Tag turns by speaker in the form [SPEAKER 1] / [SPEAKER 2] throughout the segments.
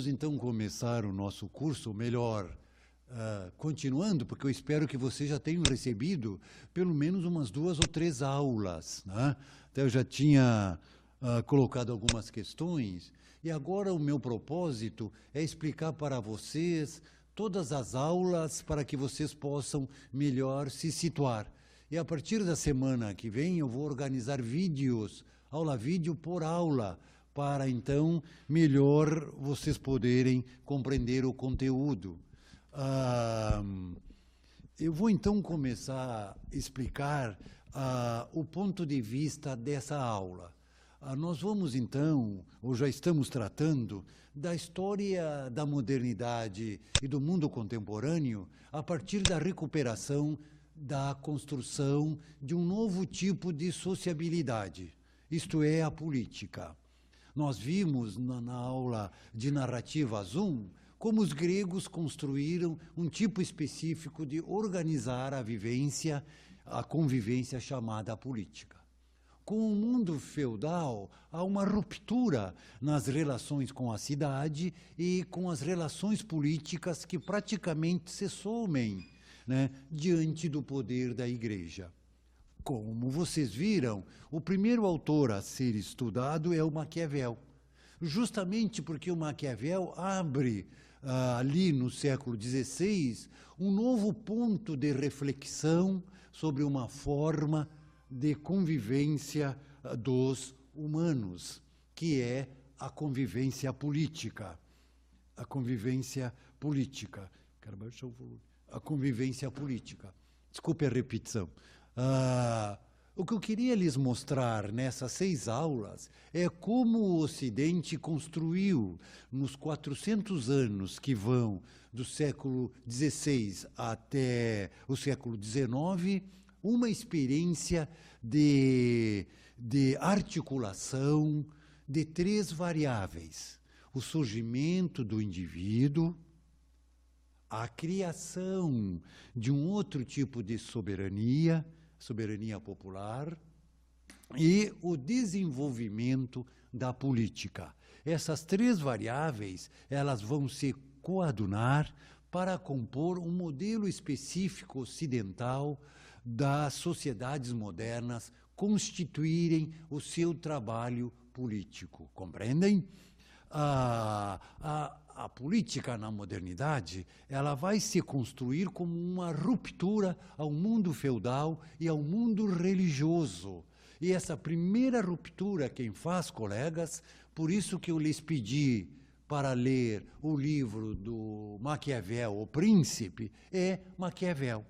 [SPEAKER 1] vamos então começar o nosso curso, ou melhor, continuando, porque eu espero que vocês já tenham recebido pelo menos umas 2 ou 3 aulas, né? Então, eu já tinha colocado algumas questões, e agora o meu propósito é explicar para vocês todas as aulas para que vocês possam melhor se situar. E a partir da semana que vem eu vou organizar vídeos, aula-vídeo por aula, para então melhor vocês poderem compreender o conteúdo. Eu vou então começar a explicar o ponto de vista dessa aula. Nós vamos então, ou já estamos tratando, da história da modernidade e do mundo contemporâneo a partir da recuperação da construção de um novo tipo de sociabilidade, isto é, a política. Nós vimos na aula de narrativa Zoom como os gregos construíram um tipo específico de organizar a vivência, a convivência chamada política. Com o mundo feudal, há uma ruptura nas relações com a cidade e com as relações políticas que praticamente se somem, né, diante do poder da igreja. Como vocês viram, o primeiro autor a ser estudado é o Maquiavel, justamente porque o Maquiavel abre ali no século XVI um novo ponto de reflexão sobre uma forma de convivência dos humanos, que é a convivência política. A convivência política. Quero baixar o volume. A convivência política. Desculpe a repetição. O que eu queria lhes mostrar nessas 6 aulas é como o Ocidente construiu, nos 400 anos que vão do século XVI até o século XIX, uma experiência de articulação de 3 variáveis: o surgimento do indivíduo, a criação de um outro tipo de soberania popular, e o desenvolvimento da política. Essas 3 variáveis, elas vão se coadunar para compor um modelo específico ocidental das sociedades modernas constituírem o seu trabalho político. Compreendem? A política na modernidade, ela vai se construir como uma ruptura ao mundo feudal e ao mundo religioso. E essa primeira ruptura quem faz, colegas, por isso que eu lhes pedi para ler o livro do Maquiavel, O Príncipe, é Maquiavel.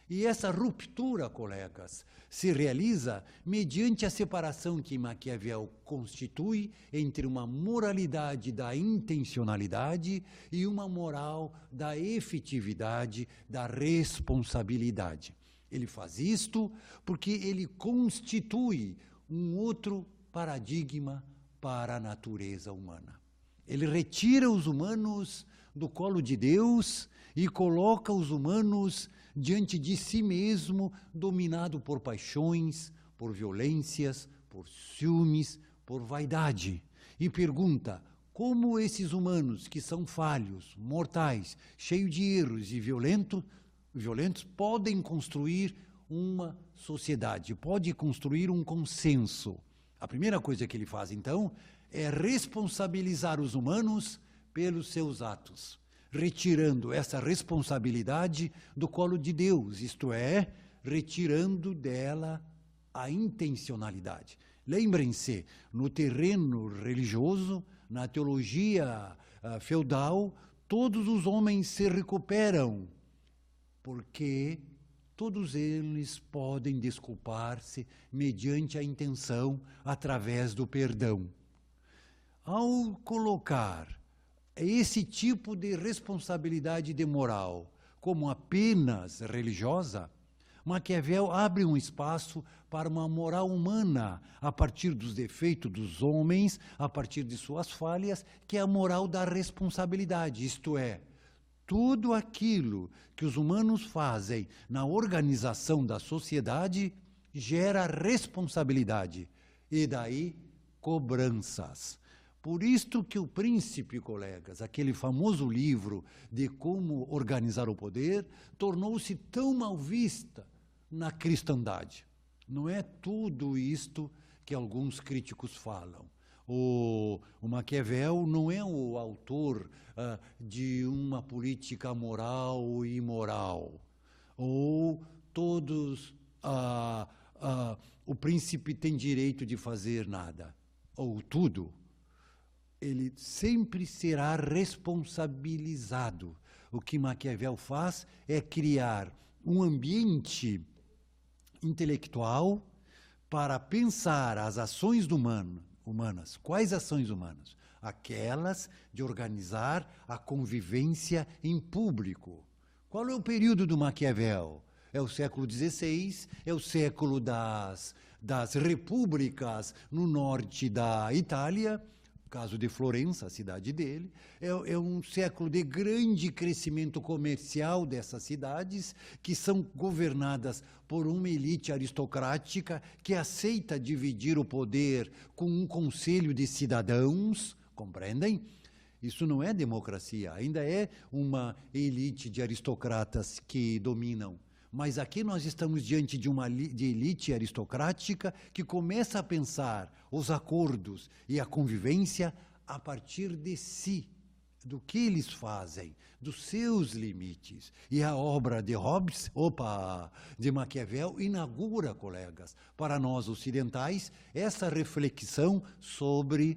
[SPEAKER 1] E essa ruptura, colegas, se realiza mediante a separação que Maquiavel constitui entre uma moralidade da intencionalidade e uma moral da efetividade, da responsabilidade. Ele faz isto porque ele constitui um outro paradigma para a natureza humana. Ele retira os humanos do colo de Deus e coloca os humanos diante de si mesmo, dominado por paixões, por violências, por ciúmes, por vaidade. E pergunta: como esses humanos que são falhos, mortais, cheios de erros e violentos, podem construir uma sociedade, podem construir um consenso? A primeira coisa que ele faz, então, é responsabilizar os humanos pelos seus atos, retirando essa responsabilidade do colo de Deus, isto é, retirando dela a intencionalidade. Lembrem-se, no terreno religioso, na teologia feudal, todos os homens se recuperam, porque todos eles podem desculpar-se mediante a intenção, através do perdão. Ao colocar esse tipo de responsabilidade de moral como apenas religiosa, Maquiavel abre um espaço para uma moral humana a partir dos defeitos dos homens, a partir de suas falhas, que é a moral da responsabilidade, isto é, tudo aquilo que os humanos fazem na organização da sociedade gera responsabilidade e daí cobranças. Por isto que o Príncipe, colegas, aquele famoso livro de como organizar o poder, tornou-se tão mal vista na cristandade. Não é tudo isto que alguns críticos falam. O Maquiavel não é o autor de uma política moral e imoral. Ou todos, o príncipe tem direito de fazer nada. Ou tudo. Ele sempre será responsabilizado. O que Maquiavel faz é criar um ambiente intelectual para pensar as ações humanas. Quais ações humanas? Aquelas de organizar a convivência em público. Qual é o período do Maquiavel? É o século XVI, é o século das repúblicas no norte da Itália, caso de Florença, a cidade dele, é um século de grande crescimento comercial dessas cidades, que são governadas por uma elite aristocrática que aceita dividir o poder com um conselho de cidadãos, compreendem? Isso não é democracia, ainda é uma elite de aristocratas que dominam. Mas aqui nós estamos diante de uma elite aristocrática que começa a pensar os acordos e a convivência a partir de si, do que eles fazem, dos seus limites. E a obra de de Maquiavel inaugura, colegas, para nós ocidentais, essa reflexão sobre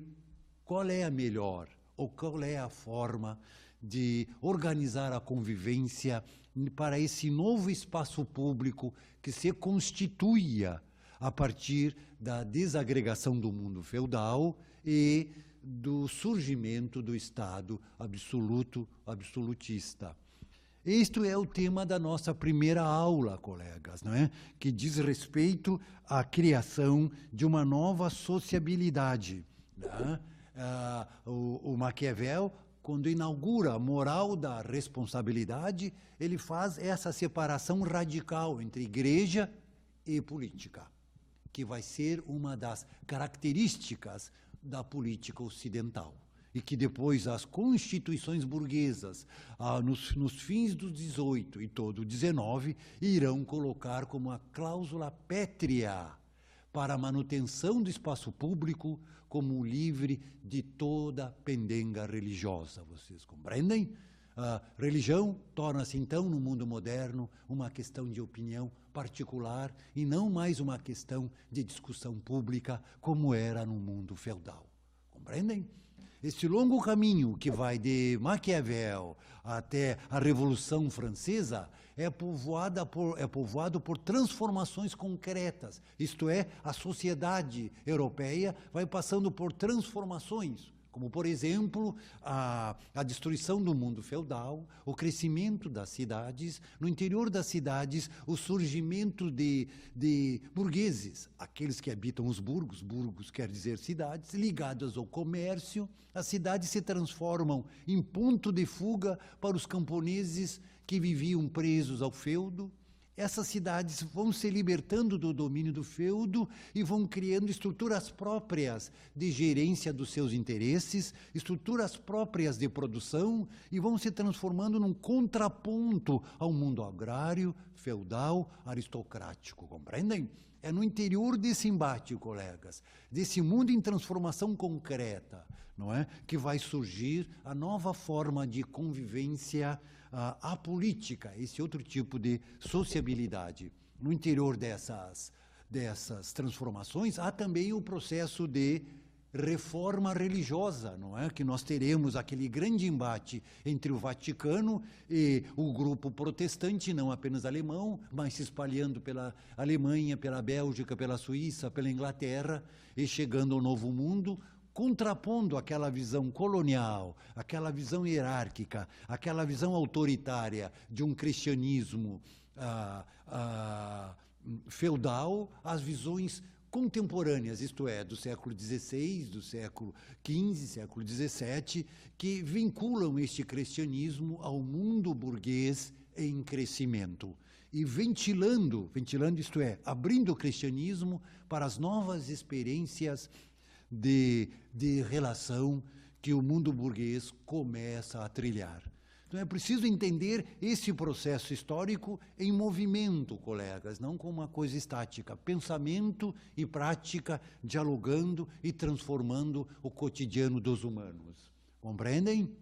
[SPEAKER 1] qual é a melhor ou qual é a forma de organizar a convivência para esse novo espaço público que se constituía a partir da desagregação do mundo feudal e do surgimento do Estado absolutista. Este é o tema da nossa primeira aula, colegas, não é? Que diz respeito à criação de uma nova sociabilidade. Né? O Maquiavel, quando inaugura a moral da responsabilidade, ele faz essa separação radical entre igreja e política, que vai ser uma das características da política ocidental. E que depois as constituições burguesas, nos fins do 18 e todo o 19, irão colocar como a cláusula pétrea para a manutenção do espaço público como livre de toda pendenga religiosa. Vocês compreendem? A religião torna-se, então, no mundo moderno, uma questão de opinião particular e não mais uma questão de discussão pública como era no mundo feudal. Compreendem? Este longo caminho que vai de Maquiavel até a Revolução Francesa é povoado por transformações concretas. Isto é, a sociedade europeia vai passando por transformações, como, por exemplo, a destruição do mundo feudal, o crescimento das cidades, no interior das cidades, o surgimento de burgueses, aqueles que habitam os burgos quer dizer cidades, ligadas ao comércio. As cidades se transformam em ponto de fuga para os camponeses que viviam presos ao feudo. Essas cidades vão se libertando do domínio do feudo e vão criando estruturas próprias de gerência dos seus interesses, estruturas próprias de produção e vão se transformando num contraponto ao mundo agrário, feudal, aristocrático, compreendem? É no interior desse embate, colegas, desse mundo em transformação concreta, não é? Que vai surgir a nova forma de convivência apolítica, esse outro tipo de sociabilidade. No interior dessas transformações, há também o processo de reforma religiosa, não é? Que nós teremos aquele grande embate entre o Vaticano e o grupo protestante, não apenas alemão, mas se espalhando pela Alemanha, pela Bélgica, pela Suíça, pela Inglaterra e chegando ao Novo Mundo, contrapondo aquela visão colonial, aquela visão hierárquica, aquela visão autoritária de um cristianismo feudal, às visões contemporâneas, isto é, do século XVI, do século XV, século XVII, que vinculam este cristianismo ao mundo burguês em crescimento. E ventilando, isto é, abrindo o cristianismo para as novas experiências de relação que o mundo burguês começa a trilhar. Então é preciso entender esse processo histórico em movimento, colegas, não como uma coisa estática. Pensamento e prática dialogando e transformando o cotidiano dos humanos. Compreendem?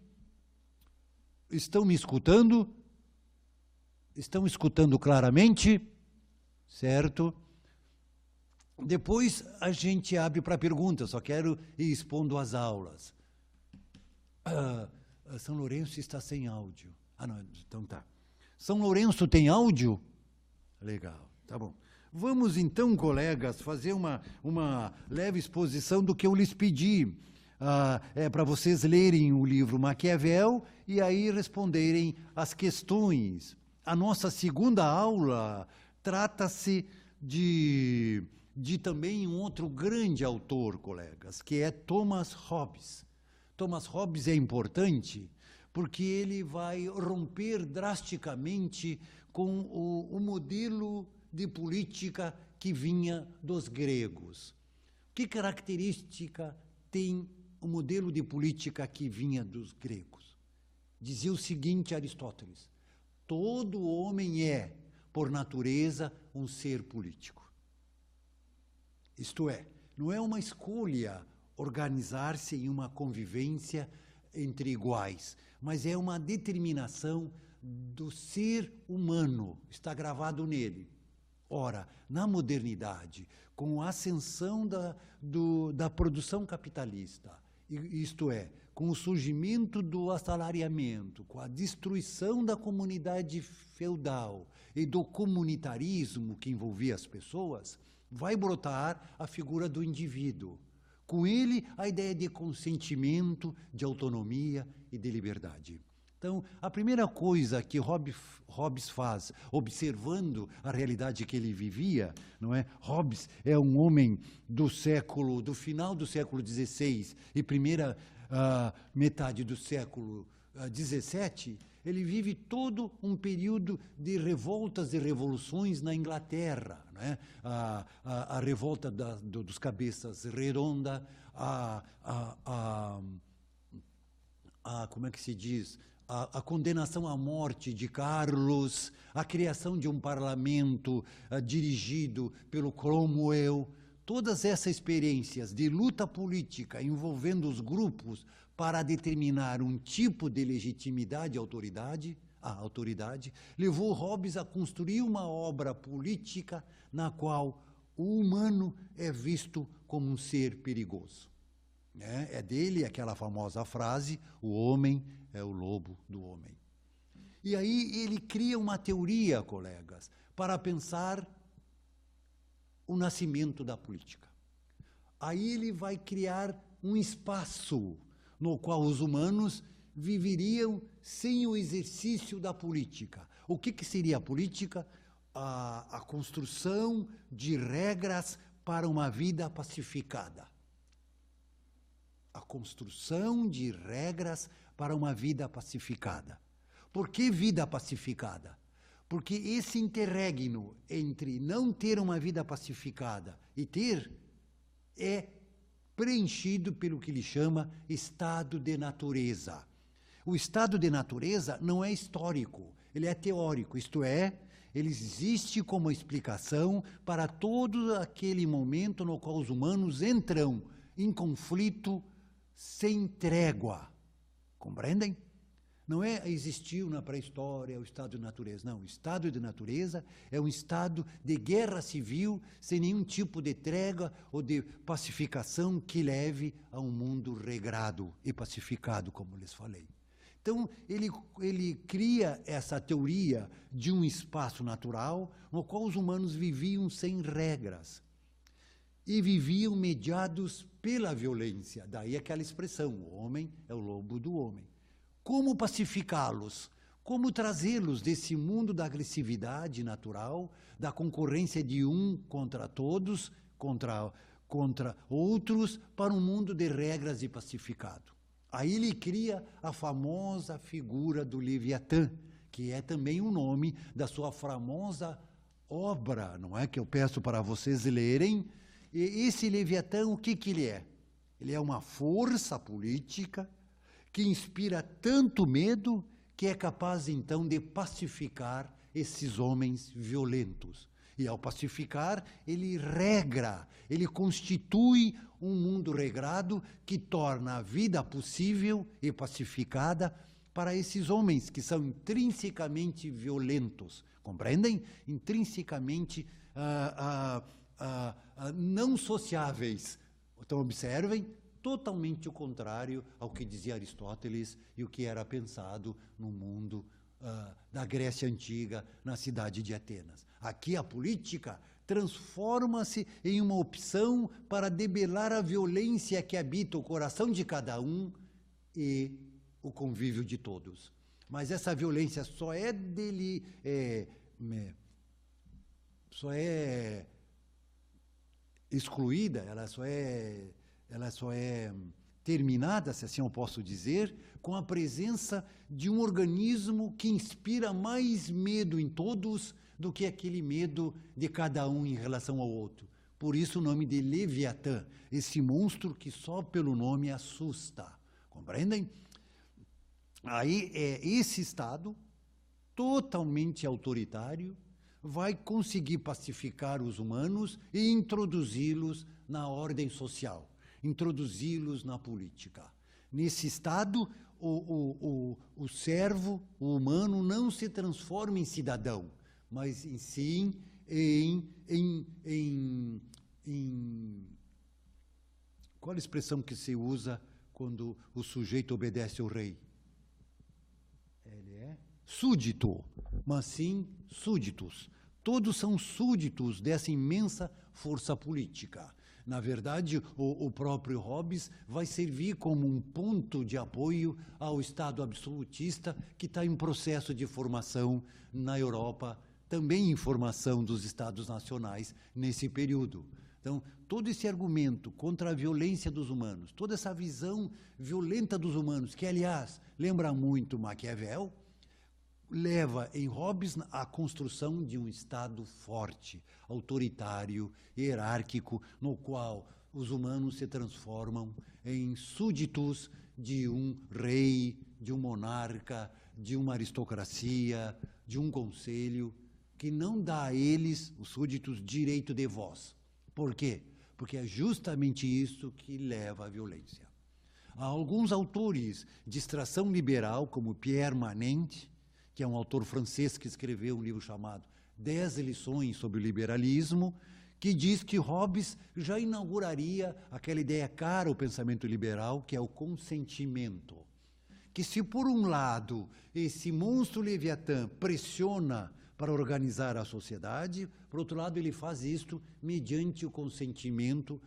[SPEAKER 1] Estão me escutando? Estão escutando claramente? Certo? Depois a gente abre para perguntas, só quero ir expondo as aulas. São Lourenço está sem áudio. Não, então tá. São Lourenço tem áudio? Legal, tá bom. Vamos então, colegas, fazer uma leve exposição do que eu lhes pedi. Para vocês lerem o livro Maquiavel e aí responderem as questões. A nossa segunda aula trata-se de também um outro grande autor, colegas, que é Thomas Hobbes. Thomas Hobbes é importante porque ele vai romper drasticamente com o modelo de política que vinha dos gregos. Que característica tem o modelo de política que vinha dos gregos? Dizia o seguinte Aristóteles: todo homem é, por natureza, um ser político. Isto é, não é uma escolha organizar-se em uma convivência entre iguais, mas é uma determinação do ser humano, está gravado nele. Ora, na modernidade, com a ascensão da produção capitalista, isto é, com o surgimento do assalariamento, com a destruição da comunidade feudal e do comunitarismo que envolvia as pessoas, vai brotar a figura do indivíduo. Com ele, a ideia de consentimento, de autonomia e de liberdade. Então, a primeira coisa que Hobbes faz, observando a realidade que ele vivia, não é? Hobbes é um homem do final do século XVI e primeira metade do século XVII, ele vive todo um período de revoltas e revoluções na Inglaterra, né? A revolta dos cabeças redonda, como é que se diz? A condenação à morte de Carlos, a criação de um parlamento dirigido pelo Cromwell, todas essas experiências de luta política envolvendo os grupos para determinar um tipo de legitimidade e autoridade, levou Hobbes a construir uma obra política na qual o humano é visto como um ser perigoso. É dele aquela famosa frase: o homem é o lobo do homem. E aí ele cria uma teoria, colegas, para pensar o nascimento da política. Aí ele vai criar um espaço no qual os humanos viveriam sem o exercício da política. O que seria a política? A construção de regras para uma vida pacificada. A construção de regras para uma vida pacificada. Por que vida pacificada? Porque esse interregno entre não ter uma vida pacificada e ter é preenchido pelo que ele chama estado de natureza. O estado de natureza não é histórico, ele é teórico, isto é, ele existe como explicação para todo aquele momento no qual os humanos entram em conflito sem trégua. Compreendem? Não existiu na pré-história o estado de natureza. Não, o estado de natureza é um estado de guerra civil sem nenhum tipo de trégua ou de pacificação que leve a um mundo regrado e pacificado, como lhes falei. Então, ele cria essa teoria de um espaço natural no qual os humanos viviam sem regras e viviam mediados pela violência. Daí aquela expressão: o homem é o lobo do homem. Como pacificá-los? Como trazê-los desse mundo da agressividade natural, da concorrência de um contra todos, contra outros, para um mundo de regras e pacificado? Aí ele cria a famosa figura do Leviatã, que é também o nome da sua famosa obra, não é? Que eu peço para vocês lerem. E esse Leviatã, o que ele é? Ele é uma força política que inspira tanto medo que é capaz, então, de pacificar esses homens violentos. E, ao pacificar, ele regra, ele constitui um mundo regrado que torna a vida possível e pacificada para esses homens que são intrinsecamente violentos, compreendem? Intrinsecamente não sociáveis. Então, observem, totalmente o contrário ao que dizia Aristóteles e o que era pensado no mundo da Grécia Antiga, na cidade de Atenas. Aqui a política transforma-se em uma opção para debelar a violência que habita o coração de cada um e o convívio de todos. Mas essa violência só é excluída, ela só é terminada, se assim eu posso dizer, com a presença de um organismo que inspira mais medo em todos do que aquele medo de cada um em relação ao outro. Por isso o nome de Leviatã, esse monstro que só pelo nome assusta. Compreendem? Aí esse Estado, totalmente autoritário, vai conseguir pacificar os humanos e introduzi-los na ordem social, introduzi-los na política. Nesse estado, o servo, o humano, não se transforma em cidadão, mas sim qual a expressão que se usa quando o sujeito obedece ao rei? Ele é súdito, mas sim súditos. Todos são súditos dessa imensa força política. Na verdade, o próprio Hobbes vai servir como um ponto de apoio ao Estado absolutista que está em processo de formação na Europa, também em formação dos Estados nacionais nesse período. Então, todo esse argumento contra a violência dos humanos, toda essa visão violenta dos humanos, que, aliás, lembra muito Maquiavel, leva em Hobbes à construção de um Estado forte, autoritário, hierárquico, no qual os humanos se transformam em súditos de um rei, de um monarca, de uma aristocracia, de um conselho, que não dá a eles, os súditos, direito de voz. Por quê? Porque é justamente isso que leva à violência. Há alguns autores de extração liberal, como Pierre Manent, que é um autor francês que escreveu um livro chamado 10 lições sobre o liberalismo, que diz que Hobbes já inauguraria aquela ideia cara ao pensamento liberal, que é o consentimento. Que se, por um lado, esse monstro Leviatã pressiona para organizar a sociedade, por outro lado, ele faz isto mediante o consentimento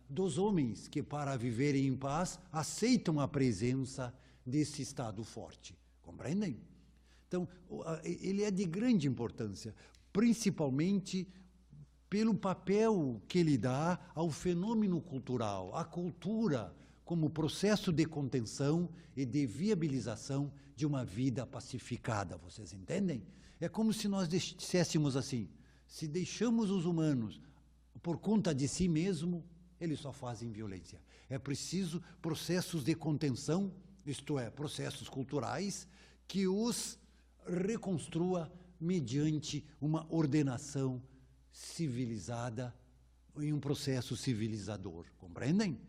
[SPEAKER 1] dos homens, que, para viverem em paz, aceitam a presença desse Estado forte. Compreendem? Então, ele é de grande importância, principalmente pelo papel que ele dá ao fenômeno cultural, à cultura como processo de contenção e de viabilização de uma vida pacificada, vocês entendem? É como se nós disséssemos assim, se deixamos os humanos por conta de si mesmo, eles só fazem violência. É preciso processos de contenção, isto é, processos culturais, que os reconstrua mediante uma ordenação civilizada, em um processo civilizador. Compreendem?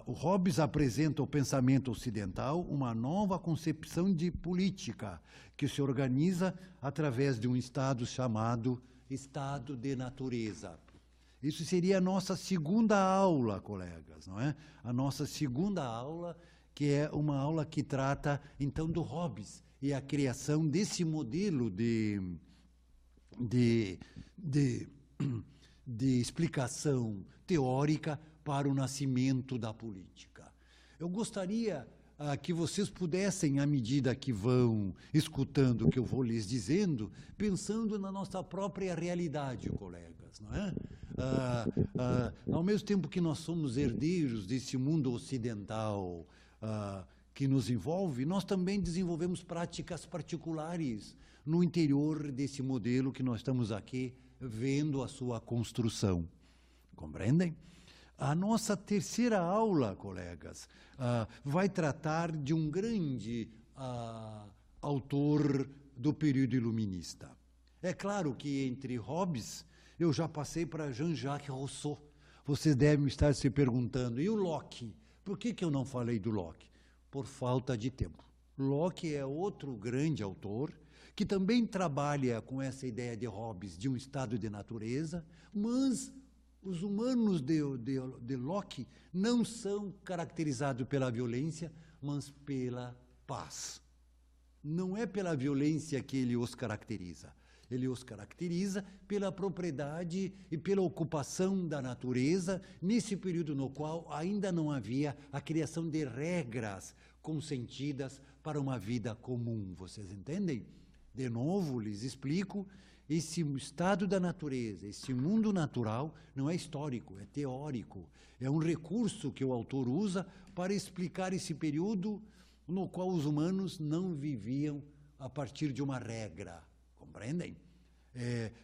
[SPEAKER 1] O Hobbes apresenta ao pensamento ocidental uma nova concepção de política, que se organiza através de um estado chamado estado de natureza. Isso seria a nossa segunda aula, colegas, não é? A nossa segunda aula, que é uma aula que trata, então, do Hobbes e a criação desse modelo de explicação teórica para o nascimento da política. Eu gostaria que vocês pudessem, à medida que vão escutando o que eu vou lhes dizendo, pensando na nossa própria realidade, colegas, não é? Ao mesmo tempo que nós somos herdeiros desse mundo ocidental que nos envolve, nós também desenvolvemos práticas particulares no interior desse modelo que nós estamos aqui vendo a sua construção. Compreendem? A nossa terceira aula, colegas, vai tratar de um grande autor do período iluminista. É claro que entre Hobbes, eu já passei para Jean-Jacques Rousseau. Vocês devem estar se perguntando, e o Locke? Por que eu não falei do Locke? Por falta de tempo. Locke é outro grande autor, que também trabalha com essa ideia de Hobbes, de um estado de natureza, mas os humanos de Locke não são caracterizados pela violência, mas pela paz. Não é pela violência que ele os caracteriza. Ele os caracteriza pela propriedade e pela ocupação da natureza, nesse período no qual ainda não havia a criação de regras consentidas para uma vida comum. Vocês entendem? De novo, lhes explico, esse estado da natureza, esse mundo natural, não é histórico, é teórico. É um recurso que o autor usa para explicar esse período no qual os humanos não viviam a partir de uma regra. Compreendem?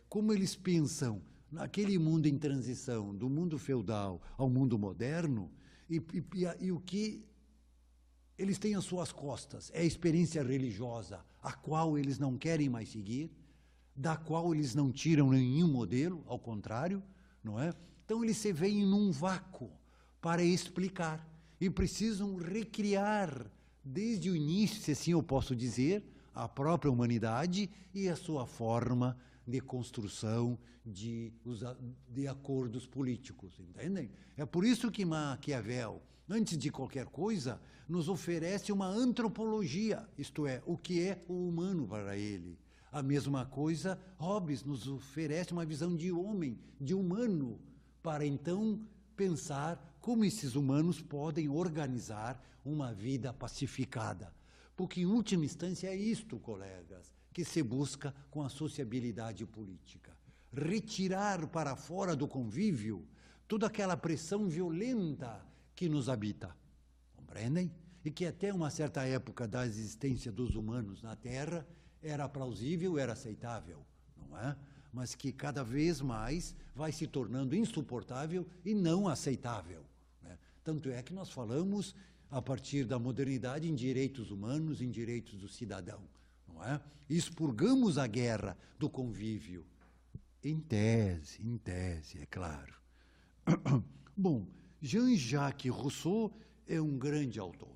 [SPEAKER 1] Como eles pensam naquele mundo em transição, do mundo feudal ao mundo moderno, e o que eles têm às suas costas é a experiência religiosa, a qual eles não querem mais seguir, da qual eles não tiram nenhum modelo, ao contrário, não é? Então eles se veem num vácuo para explicar e precisam recriar desde o início, se assim eu posso dizer, a própria humanidade e a sua forma de construção de acordos políticos, entendem? É por isso que Maquiavel, antes de qualquer coisa, nos oferece uma antropologia, isto é, o que é o humano para ele. A mesma coisa, Hobbes nos oferece uma visão de homem, de humano, para então pensar como esses humanos podem organizar uma vida pacificada. Porque, em última instância, é isto, colegas, que se busca com a sociabilidade política. Retirar para fora do convívio toda aquela pressão violenta que nos habita. Compreendem? E que até uma certa época da existência dos humanos na Terra era plausível, era aceitável, não é? Mas que cada vez mais vai se tornando insuportável e não aceitável, né? Tanto é que nós falamos, a partir da modernidade, em direitos humanos, em direitos do cidadão, não é? Expurgamos a guerra do convívio. Em tese, é claro. Bom, Jean-Jacques Rousseau é um grande autor.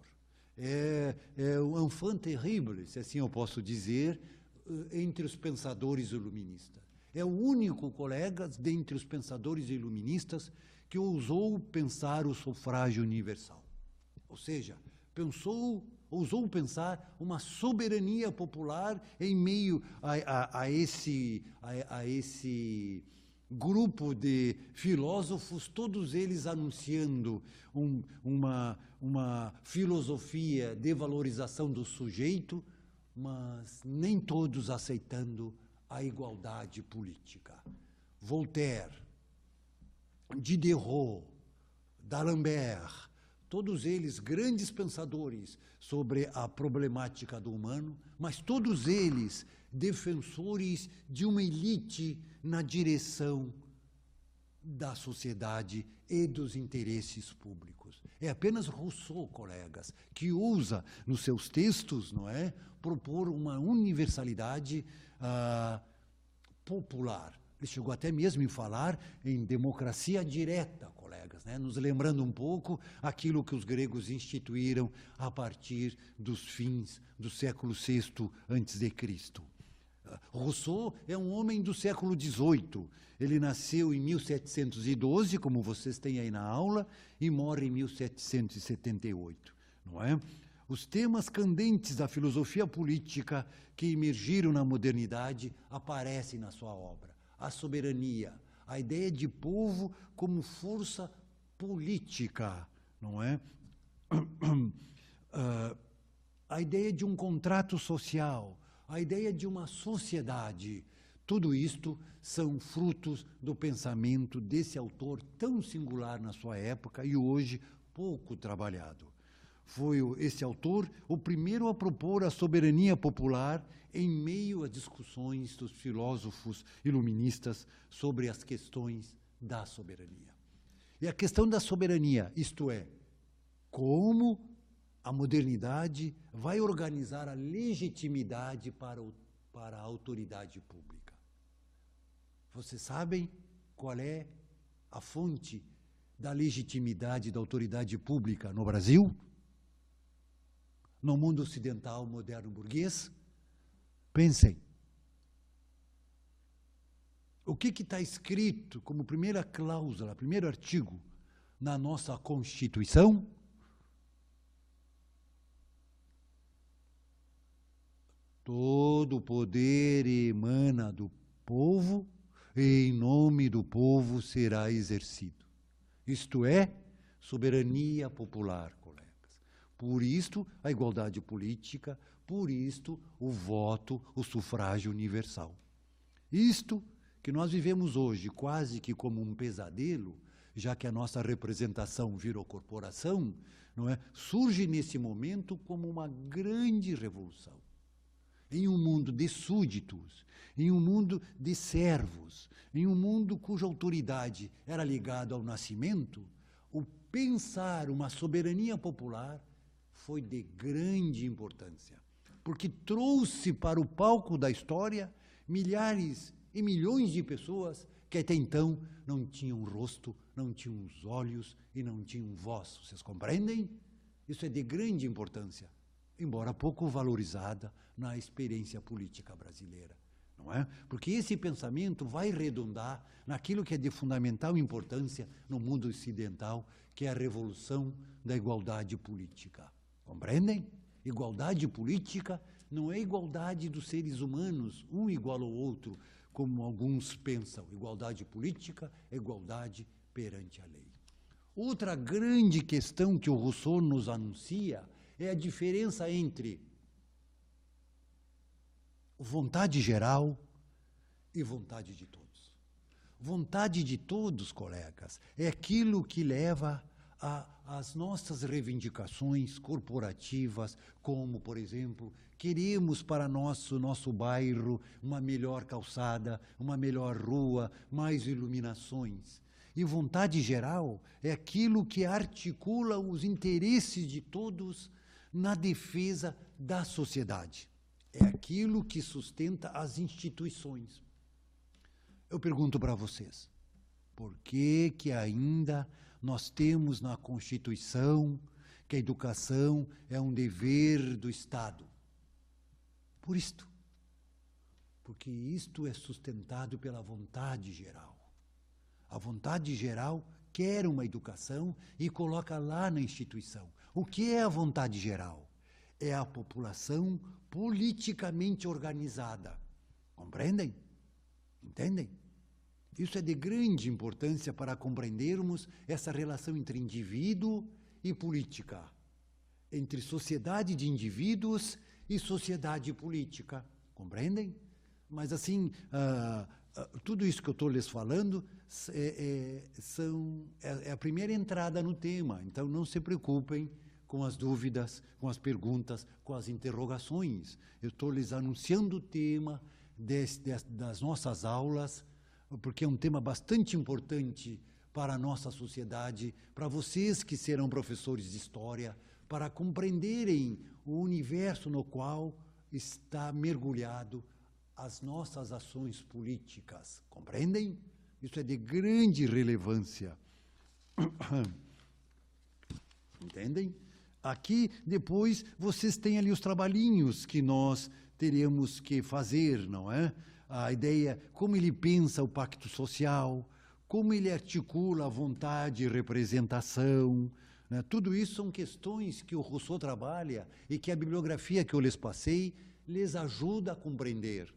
[SPEAKER 1] É um enfant terrible, se assim eu posso dizer, entre os pensadores iluministas. É o único, colegas, dentre os pensadores iluministas que ousou pensar o sufrágio universal. Ou seja, ousou pensar uma soberania popular em meio a esse grupo de filósofos, todos eles anunciando uma filosofia de valorização do sujeito, mas nem todos aceitando a igualdade política. Voltaire, Diderot, D'Alembert, todos eles grandes pensadores sobre a problemática do humano, mas todos eles defensores de uma elite na direção da sociedade e dos interesses públicos. É apenas Rousseau, colegas, que usa nos seus textos, não é, propor uma universalidade popular. Ele chegou até mesmo a falar em democracia direta, colegas, né? Nos lembrando um pouco aquilo que os gregos instituíram a partir dos fins do século VI a.C. Rousseau é um homem do século XVIII. Ele nasceu em 1712, como vocês têm aí na aula, e morre em 1778, não é? Os temas candentes da filosofia política que emergiram na modernidade aparecem na sua obra. A soberania, a ideia de povo como força política, não é? A ideia de um contrato social, a ideia de uma sociedade, tudo isto são frutos do pensamento desse autor tão singular na sua época e hoje pouco trabalhado. Foi esse autor o primeiro a propor a soberania popular em meio às discussões dos filósofos iluministas sobre as questões da soberania. É a questão da soberania, isto é, como a modernidade vai organizar a legitimidade para a autoridade pública. Vocês sabem qual é a fonte da legitimidade da autoridade pública no Brasil? No mundo ocidental moderno burguês? Pensem. O que está escrito como primeira cláusula, primeiro artigo na nossa Constituição? Todo o poder emana do povo e em nome do povo será exercido. Isto é, soberania popular, colegas. Por isto, a igualdade política, por isto, o voto, o sufrágio universal. Isto que nós vivemos hoje quase que como um pesadelo, já que a nossa representação virou corporação, não é? Surge nesse momento como uma grande revolução. Em um mundo de súditos, em um mundo de servos, em um mundo cuja autoridade era ligada ao nascimento, o pensar uma soberania popular foi de grande importância, porque trouxe para o palco da história milhares e milhões de pessoas que até então não tinham rosto, não tinham os olhos e não tinham voz. Vocês compreendem? Isso é de grande importância, embora pouco valorizada na experiência política brasileira, não é? Porque esse pensamento vai redundar naquilo que é de fundamental importância no mundo ocidental, que é a revolução da igualdade política. Compreendem? Igualdade política não é igualdade dos seres humanos, um igual ao outro, como alguns pensam. Igualdade política é igualdade perante a lei. Outra grande questão que o Rousseau nos anuncia é a diferença entre vontade geral e vontade de todos. Vontade de todos, colegas, é aquilo que leva às nossas reivindicações corporativas, como, por exemplo, queremos para nosso bairro uma melhor calçada, uma melhor rua, mais iluminações. E vontade geral é aquilo que articula os interesses de todos na defesa da sociedade. É aquilo que sustenta as instituições. Eu pergunto para vocês, por que ainda nós temos na Constituição que a educação é um dever do Estado? Por isto. Porque isto é sustentado pela vontade geral. A vontade geral quer uma educação e coloca lá na instituição. O que é a vontade geral? É a população politicamente organizada. Compreendem? Entendem? Isso é de grande importância para compreendermos essa relação entre indivíduo e política, entre sociedade de indivíduos e sociedade política. Compreendem? Mas assim, tudo isso que eu estou lhes falando é a primeira entrada no tema, então não se preocupem com as dúvidas, com as perguntas, com as interrogações. Eu estou lhes anunciando o tema das nossas aulas, porque é um tema bastante importante para a nossa sociedade, para vocês que serão professores de história, para compreenderem o universo no qual está mergulhado as nossas ações políticas. Compreendem? Isso é de grande relevância. Entendem? Aqui, depois, vocês têm ali os trabalhinhos que nós teremos que fazer, não é? A ideia, como ele pensa o pacto social, como ele articula a vontade e representação, né? Tudo isso são questões que o Rousseau trabalha e que a bibliografia que eu lhes passei lhes ajuda a compreender.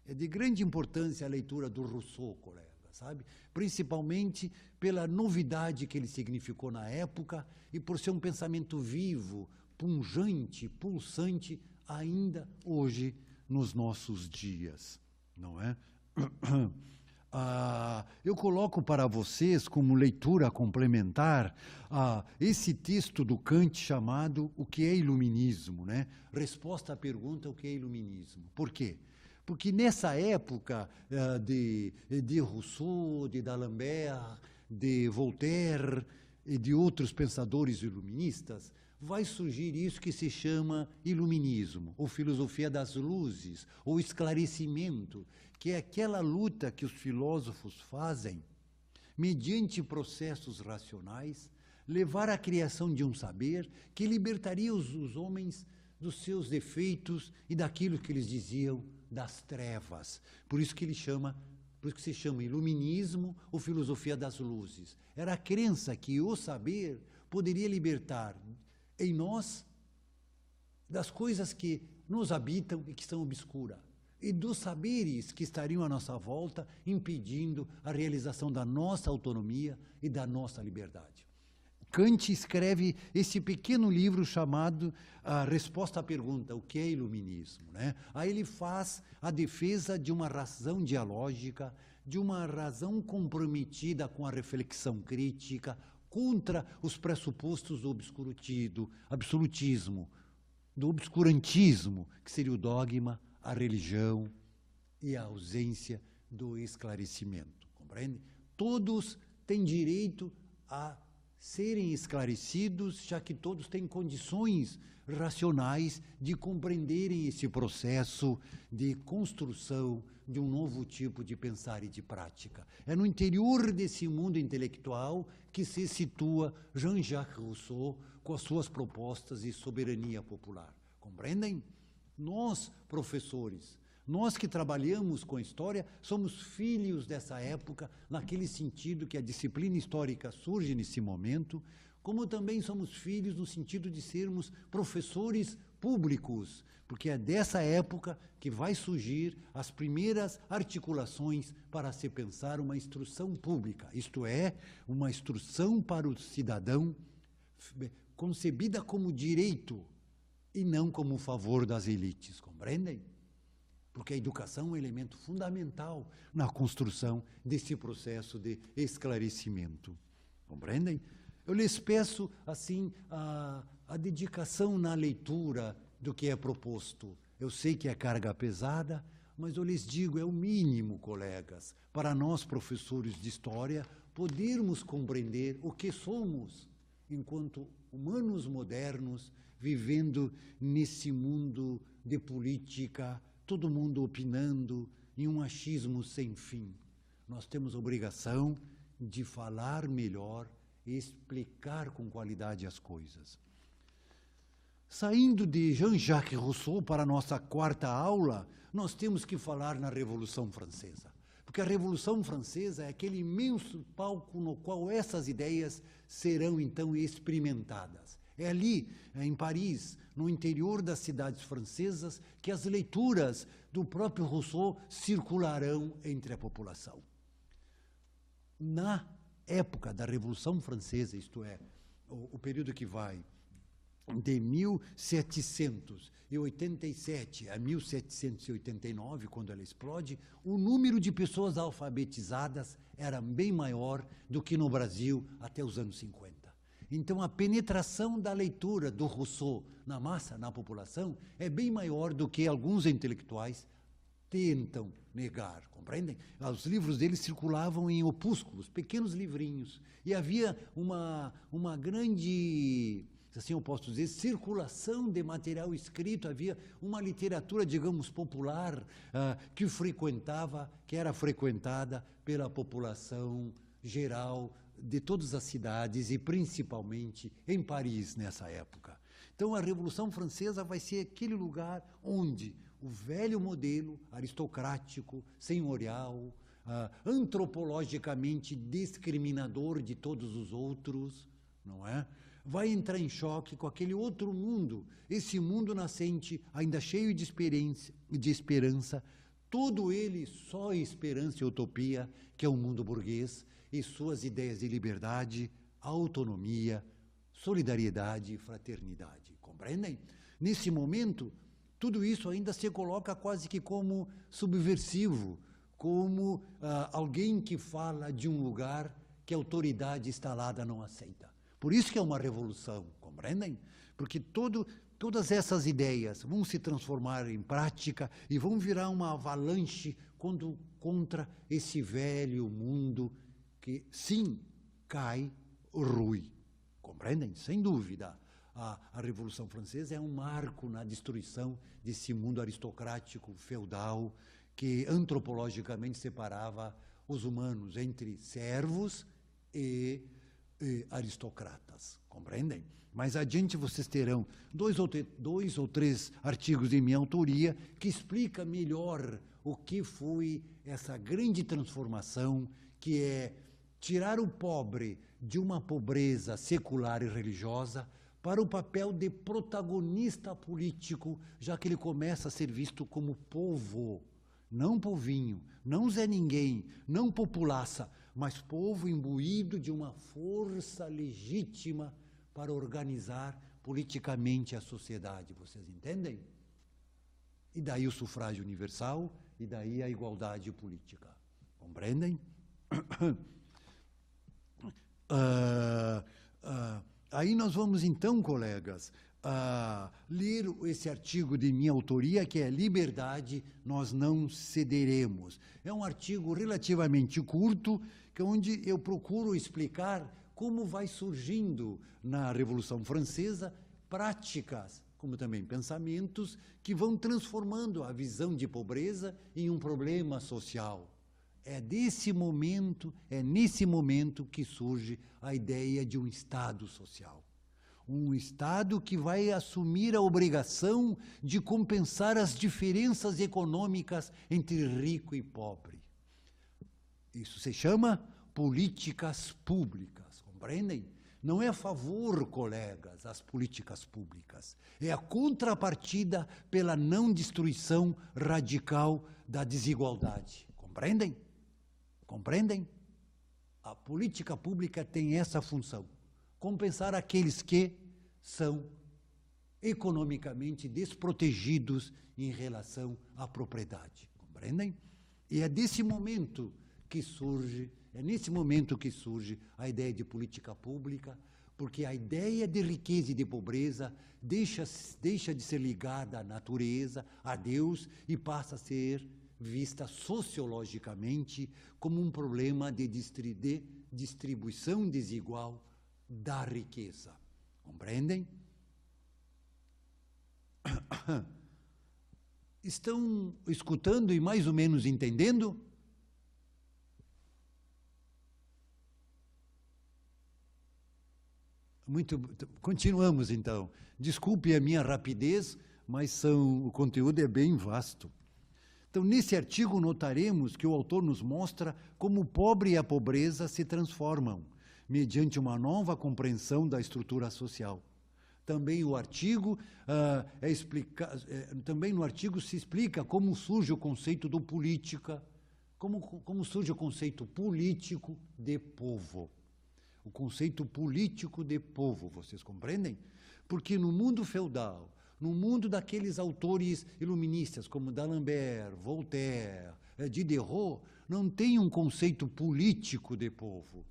[SPEAKER 1] É de grande importância a leitura do Rousseau, colega, sabe? Principalmente pela novidade que ele significou na época e por ser um pensamento vivo, pungente, pulsante, ainda hoje nos nossos dias, não é? Eu coloco para vocês, como leitura complementar, esse texto do Kant chamado O que é Iluminismo, né? Resposta à pergunta, o que é Iluminismo? Por quê? Porque nessa época de Rousseau, de D'Alembert, de Voltaire e de outros pensadores iluministas, vai surgir isso que se chama iluminismo, ou filosofia das luzes, ou esclarecimento, que é aquela luta que os filósofos fazem, mediante processos racionais, levar à criação de um saber que libertaria os homens dos seus defeitos e daquilo que eles diziam das trevas. Por isso que se chama iluminismo ou filosofia das luzes. Era a crença que o saber poderia libertar em nós das coisas que nos habitam e que são obscuras, e dos saberes que estariam à nossa volta, impedindo a realização da nossa autonomia e da nossa liberdade. Kant escreve esse pequeno livro chamado A Resposta à Pergunta, o que é iluminismo, né? Aí ele faz a defesa de uma razão dialógica, de uma razão comprometida com a reflexão crítica, contra os pressupostos do absolutismo, do obscurantismo, que seria o dogma, a religião e a ausência do esclarecimento, compreende? Todos têm direito a serem esclarecidos, já que todos têm condições racionais de compreenderem esse processo de construção de um novo tipo de pensar e de prática. É no interior desse mundo intelectual que se situa Jean-Jacques Rousseau com as suas propostas de soberania popular. Compreendem? Nós, professores, nós que trabalhamos com a história, somos filhos dessa época, naquele sentido que a disciplina histórica surge nesse momento, como também somos filhos no sentido de sermos professores públicos, porque é dessa época que vai surgir as primeiras articulações para se pensar uma instrução pública, isto é, uma instrução para o cidadão concebida como direito e não como favor das elites, compreendem? Porque a educação é um elemento fundamental na construção desse processo de esclarecimento. Compreendem? Eu lhes peço, assim, a dedicação na leitura do que é proposto. Eu sei que é carga pesada, mas eu lhes digo, é o mínimo, colegas, para nós, professores de história, podermos compreender o que somos enquanto humanos modernos, vivendo nesse mundo de política, todo mundo opinando em um achismo sem fim. Nós temos obrigação de falar melhor e explicar com qualidade as coisas. Saindo de Jean-Jacques Rousseau para a nossa quarta aula, nós temos que falar na Revolução Francesa. Porque a Revolução Francesa é aquele imenso palco no qual essas ideias serão, então, experimentadas. É ali, em Paris, no interior das cidades francesas, que as leituras do próprio Rousseau circularão entre a população. Na época da Revolução Francesa, isto é, o período que vai de 1787 a 1789, quando ela explode, o número de pessoas alfabetizadas era bem maior do que no Brasil até os anos 50. Então, a penetração da leitura do Rousseau na massa, na população, é bem maior do que alguns intelectuais tentam negar, compreendem? Os livros dele circulavam em opúsculos, pequenos livrinhos, e havia uma grande, assim eu posso dizer, circulação de material escrito, havia uma literatura, digamos, popular, que era frequentada pela população geral de todas as cidades e principalmente em Paris nessa época. Então a Revolução Francesa vai ser aquele lugar onde o velho modelo aristocrático, senhorial, antropologicamente discriminador de todos os outros, não é? Vai entrar em choque com aquele outro mundo, esse mundo nascente, ainda cheio de esperança, todo ele só esperança e utopia, que é o mundo burguês, e suas ideias de liberdade, autonomia, solidariedade e fraternidade. Compreendem? Nesse momento, tudo isso ainda se coloca quase que como subversivo, como alguém que fala de um lugar que a autoridade instalada não aceita. Por isso que é uma revolução, compreendem? Porque todas essas ideias vão se transformar em prática e vão virar uma avalanche contra esse velho mundo que, sim, cai, rui. Compreendem? Sem dúvida. A Revolução Francesa é um marco na destruição desse mundo aristocrático, feudal, que antropologicamente separava os humanos entre servos e aristocratas. Compreendem? Mais adiante vocês terão dois ou três artigos de minha autoria que explica melhor o que foi essa grande transformação, que é tirar o pobre de uma pobreza secular e religiosa para o papel de protagonista político, já que ele começa a ser visto como povo, não povinho, não Zé Ninguém, não populaça, mas povo imbuído de uma força legítima para organizar politicamente a sociedade. Vocês entendem? E daí o sufrágio universal, e daí a igualdade política. Compreendem? Aí nós vamos então, colegas, ler esse artigo de minha autoria, que é Liberdade, Nós Não Cederemos. É um artigo relativamente curto, que é onde eu procuro explicar como vai surgindo na Revolução Francesa práticas, como também pensamentos, que vão transformando a visão de pobreza em um problema social. É nesse momento que surge a ideia de um Estado social. Um Estado que vai assumir a obrigação de compensar as diferenças econômicas entre rico e pobre. Isso se chama políticas públicas, compreendem? Não é a favor, colegas, as políticas públicas. É a contrapartida pela não destruição radical da desigualdade. Compreendem? Compreendem? A política pública tem essa função: compensar aqueles que são economicamente desprotegidos em relação à propriedade. Compreendem? E é nesse momento que surge a ideia de política pública, porque a ideia de riqueza e de pobreza deixa de ser ligada à natureza, a Deus, e passa a ser vista sociologicamente como um problema de distribuição desigual da riqueza. Compreendem? Estão escutando e mais ou menos entendendo? Continuamos então. Desculpe a minha rapidez, mas o conteúdo é bem vasto. Então, nesse artigo, notaremos que o autor nos mostra como o pobre e a pobreza se transformam, mediante uma nova compreensão da estrutura social. Também no artigo se explica como surge o conceito do política, como surge o conceito político de povo. O conceito político de povo, vocês compreendem? Porque no mundo feudal, no mundo daqueles autores iluministas como D'Alembert, Voltaire, Diderot, não tem um conceito político de povo.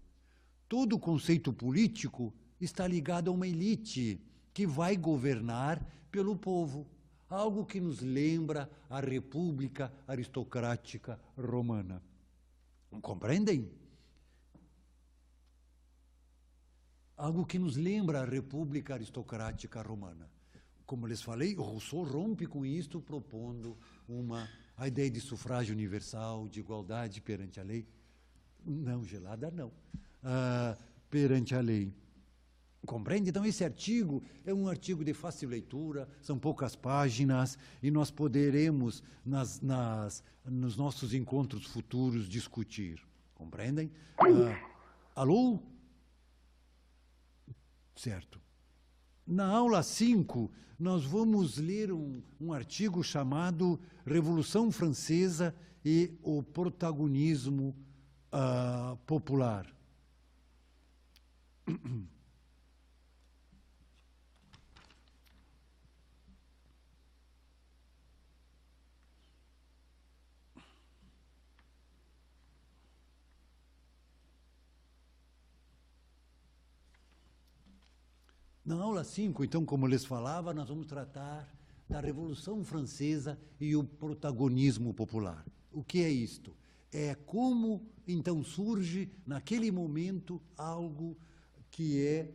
[SPEAKER 1] Todo conceito político está ligado a uma elite que vai governar pelo povo, algo que nos lembra a República Aristocrática Romana. Compreendem? Algo que nos lembra a República Aristocrática Romana. Como lhes falei, Rousseau rompe com isto, propondo a ideia de sufrágio universal, de igualdade perante a lei. Não, gelada não. Perante a lei. Compreende? Então, esse artigo é um artigo de fácil leitura, são poucas páginas, e nós poderemos, nos nossos encontros futuros, discutir. Compreendem? Alô? Certo. Na aula 5, nós vamos ler um artigo chamado Revolução Francesa e o Protagonismo Popular. Na aula 5, então, como eu lhes falava, nós vamos tratar da Revolução Francesa e o protagonismo popular. O que é isto? É como, então, surge, naquele momento, algo que é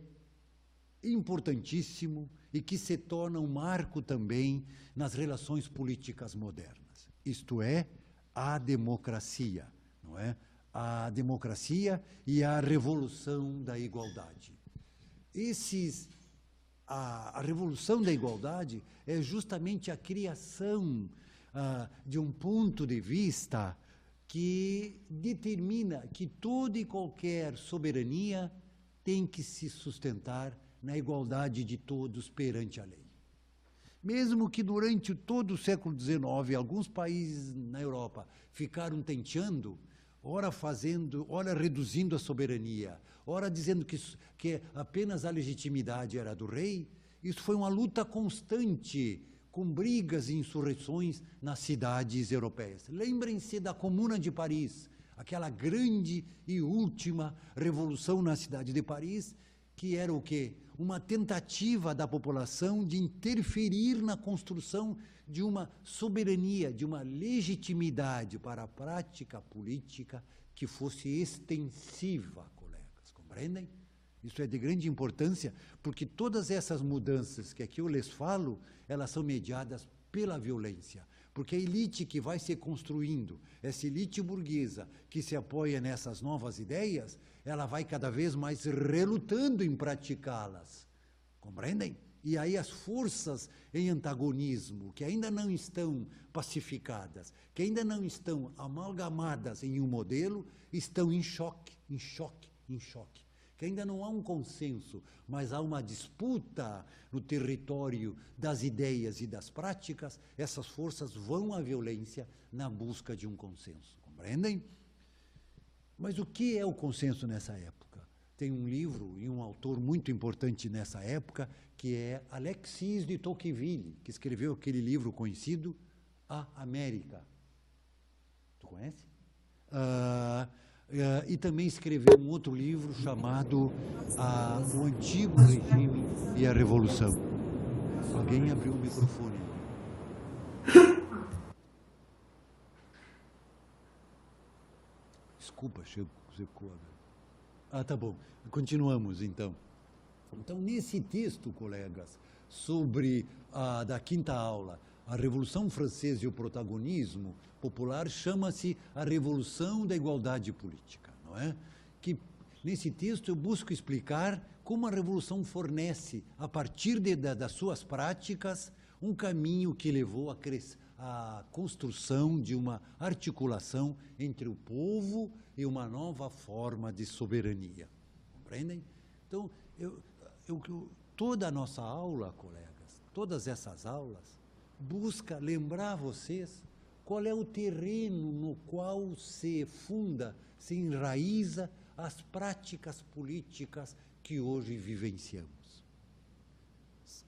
[SPEAKER 1] importantíssimo e que se torna um marco também nas relações políticas modernas. Isto é, a democracia, não é? A democracia e a revolução da igualdade. A revolução da igualdade é justamente a criação de um ponto de vista que determina que toda e qualquer soberania tem que se sustentar na igualdade de todos perante a lei. Mesmo que durante todo o século XIX, alguns países na Europa ficaram tenteando, ora reduzindo a soberania, ora dizendo que apenas a legitimidade era do rei, isso foi uma luta constante, com brigas e insurreições nas cidades europeias. Lembrem-se da Comuna de Paris, aquela grande e última revolução na cidade de Paris, que era o quê? Uma tentativa da população de interferir na construção de uma soberania, de uma legitimidade para a prática política que fosse extensiva, colegas, compreendem? Isso é de grande importância, porque todas essas mudanças que aqui eu lhes falo, elas são mediadas pela violência. Porque a elite que vai se construindo, essa elite burguesa que se apoia nessas novas ideias, ela vai cada vez mais relutando em praticá-las. Compreendem? E aí as forças em antagonismo, que ainda não estão pacificadas, que ainda não estão amalgamadas em um modelo, estão em choque, em choque, em choque. Que ainda não há um consenso, mas há uma disputa no território das ideias e das práticas, essas forças vão à violência na busca de um consenso. Compreendem? Mas o que é o consenso nessa época? Tem um livro e um autor muito importante nessa época, que é Alexis de Tocqueville, que escreveu aquele livro conhecido, A América. Tu conhece? E também escreveu um outro livro chamado O Antigo Regime e a Revolução. Alguém abriu o microfone. Desculpa, secou. Tá bom. Continuamos, então. Então, nesse texto, colegas, sobre da quinta aula, a Revolução Francesa e o protagonismo popular, chama-se a Revolução da Igualdade Política, não é? Que, nesse texto, eu busco explicar como a Revolução fornece, a partir das suas práticas, um caminho que levou à construção de uma articulação entre o povo e uma nova forma de soberania. Compreendem? Então, toda a nossa aula, colegas, todas essas aulas, busca lembrar vocês qual é o terreno no qual se funda, se enraiza as práticas políticas que hoje vivenciamos.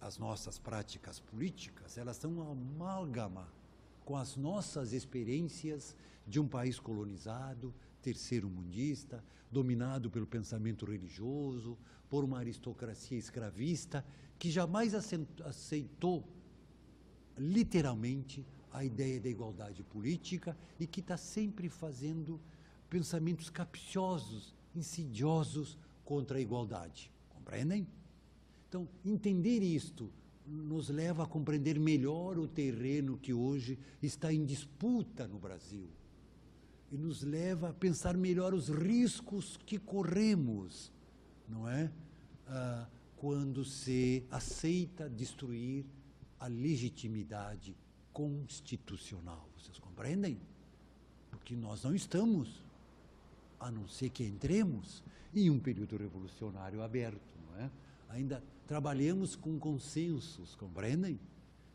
[SPEAKER 1] As nossas práticas políticas, elas são uma amálgama com as nossas experiências de um país colonizado, terceiro-mundista, dominado pelo pensamento religioso, por uma aristocracia escravista, que jamais aceitou literalmente a ideia da igualdade política e que está sempre fazendo pensamentos capciosos, insidiosos contra a igualdade. Compreendem? Então, entender isto nos leva a compreender melhor o terreno que hoje está em disputa no Brasil e nos leva a pensar melhor os riscos que corremos, não é? Quando se aceita destruir a legitimidade constitucional. Vocês compreendem? Porque nós não estamos, a não ser que entremos em um período revolucionário aberto, não é? Ainda trabalhamos com consensos, compreendem?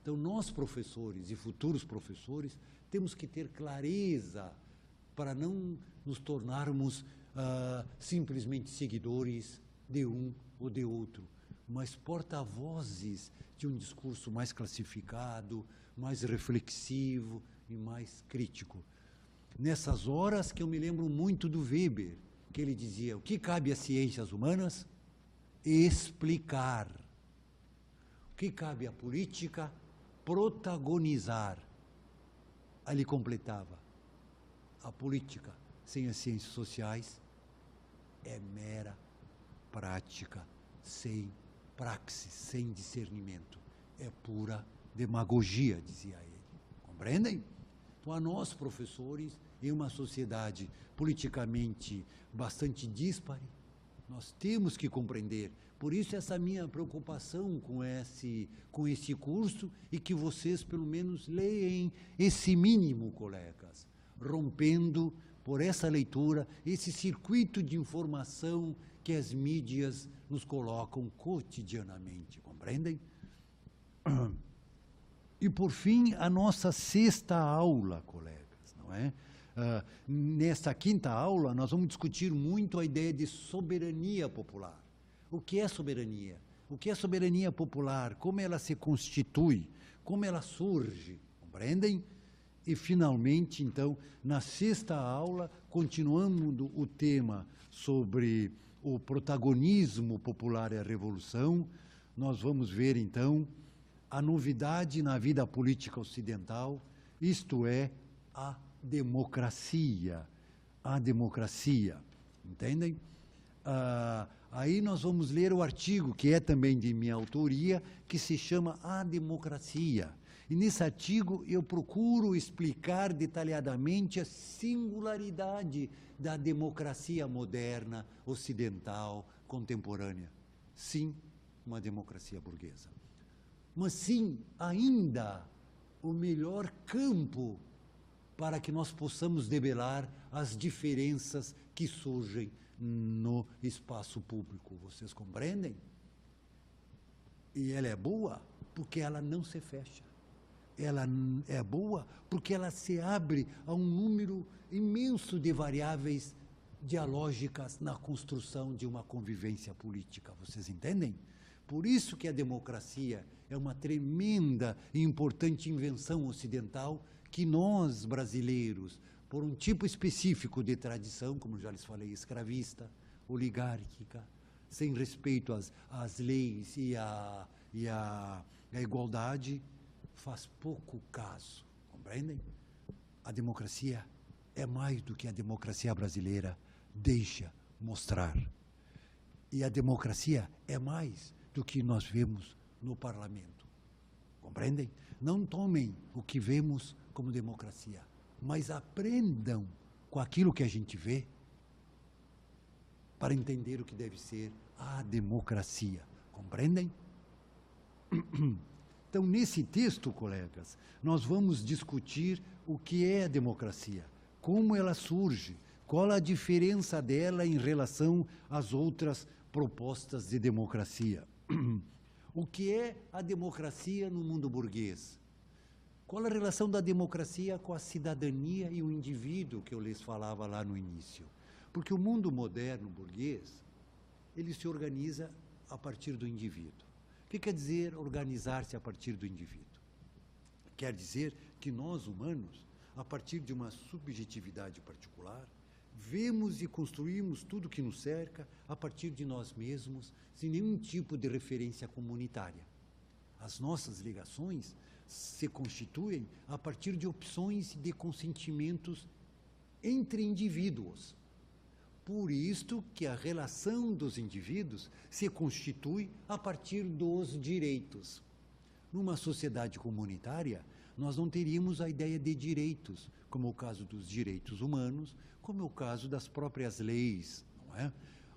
[SPEAKER 1] Então, nós, professores e futuros professores, temos que ter clareza para não nos tornarmos simplesmente seguidores de um ou de outro, mas porta-vozes de um discurso mais classificado, mais reflexivo e mais crítico. Nessas horas que eu me lembro muito do Weber, que ele dizia: o que cabe às ciências humanas? Explicar. O que cabe à política? Protagonizar. Aí ele completava: A política sem as ciências sociais é mera prática, sem praxis, sem discernimento. É pura demagogia, dizia ele. Compreendem? Então, a nós, professores, em uma sociedade politicamente bastante díspare, nós temos que compreender. Por isso, essa minha preocupação com esse curso, e que vocês, pelo menos, leem esse mínimo, colegas, rompendo, por essa leitura, esse circuito de informação que as mídias nos colocam cotidianamente. Compreendem? E, por fim, a nossa sexta aula, colegas, não é? Nesta quinta aula, nós vamos discutir muito a ideia de soberania popular. O que é soberania? O que é soberania popular? Como ela se constitui? Como ela surge? Compreendem? E, finalmente, então, na sexta aula, continuando o tema sobre o protagonismo popular e a revolução, nós vamos ver, então, a novidade na vida política ocidental, isto é, a democracia. A democracia. Entendem? Aí nós vamos ler o artigo, que é também de minha autoria, que se chama A Democracia. E nesse artigo eu procuro explicar detalhadamente a singularidade da democracia moderna, ocidental, contemporânea. Sim, uma democracia burguesa. Mas sim, ainda, o melhor campo para que nós possamos debelar as diferenças que surgem no espaço público. Vocês compreendem? E ela é boa porque ela não se fecha. Ela é boa porque ela se abre a um número imenso de variáveis dialógicas na construção de uma convivência política. Vocês entendem? Por isso que a democracia é uma tremenda e importante invenção ocidental que nós, brasileiros, por um tipo específico de tradição, como já lhes falei, escravista, oligárquica, sem respeito às leis e à igualdade, faz pouco caso. Compreendem? A democracia é mais do que a democracia brasileira deixa mostrar. E a democracia é mais do que nós vemos no parlamento. Compreendem? Não tomem o que vemos como democracia, mas aprendam com aquilo que a gente vê para entender o que deve ser a democracia. Compreendem? Então, nesse texto, colegas, nós vamos discutir o que é a democracia, como ela surge, qual a diferença dela em relação às outras propostas de democracia. O que é a democracia no mundo burguês? Qual a relação da democracia com a cidadania e o indivíduo que eu lhes falava lá no início? Porque o mundo moderno burguês, ele se organiza a partir do indivíduo. O que quer dizer organizar-se a partir do indivíduo? Quer dizer que nós, humanos, a partir de uma subjetividade particular, vemos e construímos tudo que nos cerca a partir de nós mesmos, sem nenhum tipo de referência comunitária. As nossas ligações se constituem a partir de opções de consentimentos entre indivíduos. Por isto que a relação dos indivíduos se constitui a partir dos direitos. Numa sociedade comunitária, nós não teríamos a ideia de direitos, como é o caso dos direitos humanos, como é o caso das próprias leis, não é?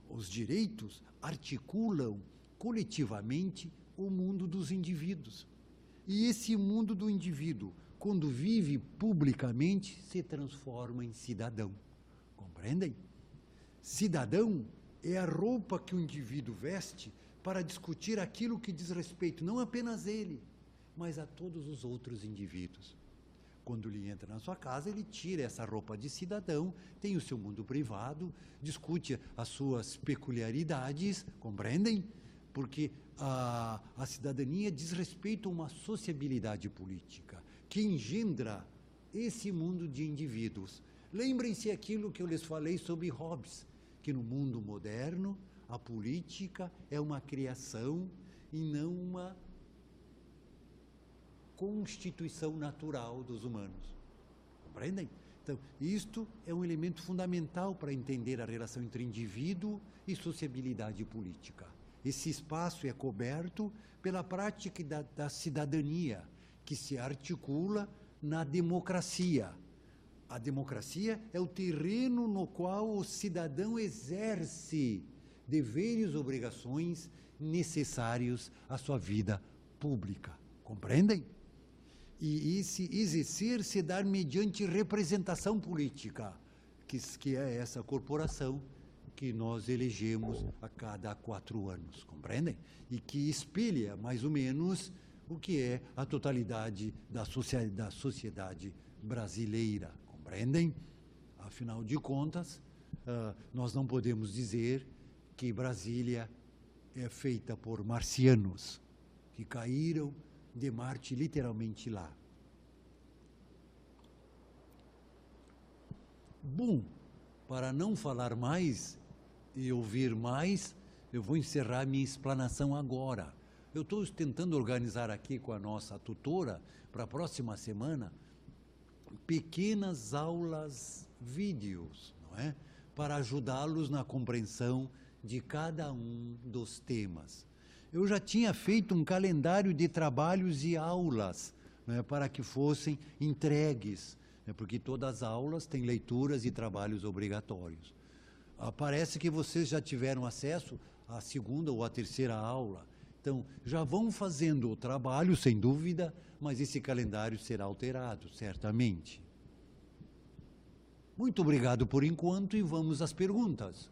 [SPEAKER 1] Os direitos articulam coletivamente o mundo dos indivíduos. E esse mundo do indivíduo, quando vive publicamente, se transforma em cidadão. Compreendem? Cidadão é a roupa que o indivíduo veste para discutir aquilo que diz respeito não apenas a ele, mas a todos os outros indivíduos. Quando ele entra na sua casa, ele tira essa roupa de cidadão, tem o seu mundo privado, discute as suas peculiaridades, compreendem? Porque a cidadania diz respeito a uma sociabilidade política que engendra esse mundo de indivíduos. Lembrem-se aquilo que eu lhes falei sobre Hobbes, que no mundo moderno a política é uma criação e não uma constituição natural dos humanos. Compreendem? Então, isto é um elemento fundamental para entender a relação entre indivíduo e sociabilidade política. Esse espaço é coberto pela prática da cidadania, que se articula na democracia. A democracia é o terreno no qual o cidadão exerce deveres e obrigações necessários à sua vida pública. Compreendem? E esse exercer se dá mediante representação política, que é essa corporação que nós elegemos a cada 4 anos, compreendem? E que espelha, mais ou menos, o que é a totalidade da sociedade brasileira, compreendem? Afinal de contas, nós não podemos dizer que Brasília é feita por marcianos, que caíram de Marte literalmente lá. Bom, para não falar mais e ouvir mais, eu vou encerrar minha explanação agora. Eu estou tentando organizar aqui com a nossa tutora, para a próxima semana, pequenas aulas, vídeos, não é? Para ajudá-los na compreensão de cada um dos temas. Eu já tinha feito um calendário de trabalhos e aulas, né, para que fossem entregues, né, porque todas as aulas têm leituras e trabalhos obrigatórios. Parece que vocês já tiveram acesso à segunda ou à terceira aula. Então, já vão fazendo o trabalho, sem dúvida, mas esse calendário será alterado, certamente. Muito obrigado por enquanto e vamos às perguntas.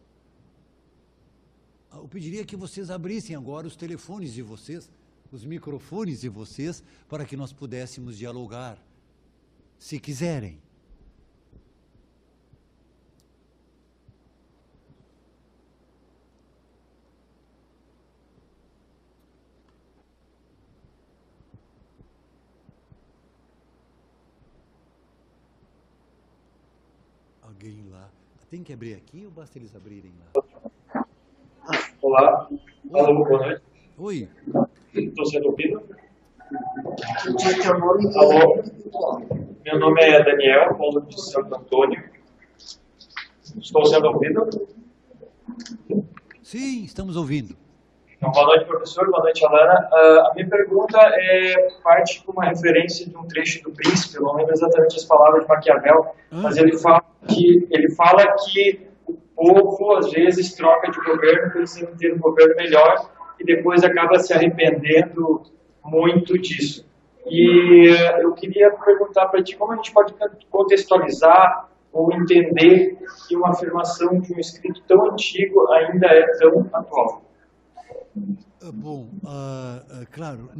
[SPEAKER 1] Eu pediria que vocês abrissem agora os telefones de vocês, os microfones de vocês, para que nós pudéssemos dialogar, se quiserem. Alguém lá. Tem que abrir aqui ou basta eles abrirem lá?
[SPEAKER 2] Olá, alô, boa noite.
[SPEAKER 1] Oi.
[SPEAKER 2] Estou sendo ouvido? Alô, meu nome é Daniel, Paulo de Santo Antônio. Estou sendo ouvido?
[SPEAKER 1] Sim, estamos ouvindo.
[SPEAKER 2] Então, boa noite, professor, boa noite, Alana. A minha pergunta parte de uma referência de um trecho do Príncipe, eu não lembro exatamente as palavras de Maquiavel, mas ele fala que o povo, às vezes, troca de governo pensando em ter um governo melhor e depois acaba se arrependendo muito disso. E eu queria perguntar para ti como a gente pode contextualizar ou entender que uma afirmação de um escrito tão antigo ainda é tão atual.
[SPEAKER 1] Bom, claro,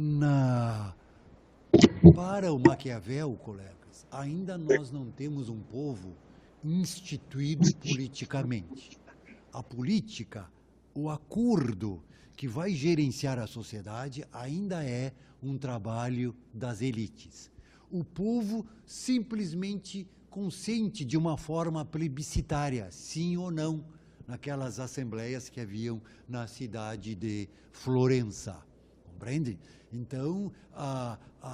[SPEAKER 1] para o Maquiavel, colegas, ainda nós não temos um povo instituído politicamente. A política, o acordo que vai gerenciar a sociedade ainda é um trabalho das elites. O povo simplesmente consente de uma forma plebiscitária, sim ou não, naquelas assembleias que haviam na cidade de Florença, compreende? Então,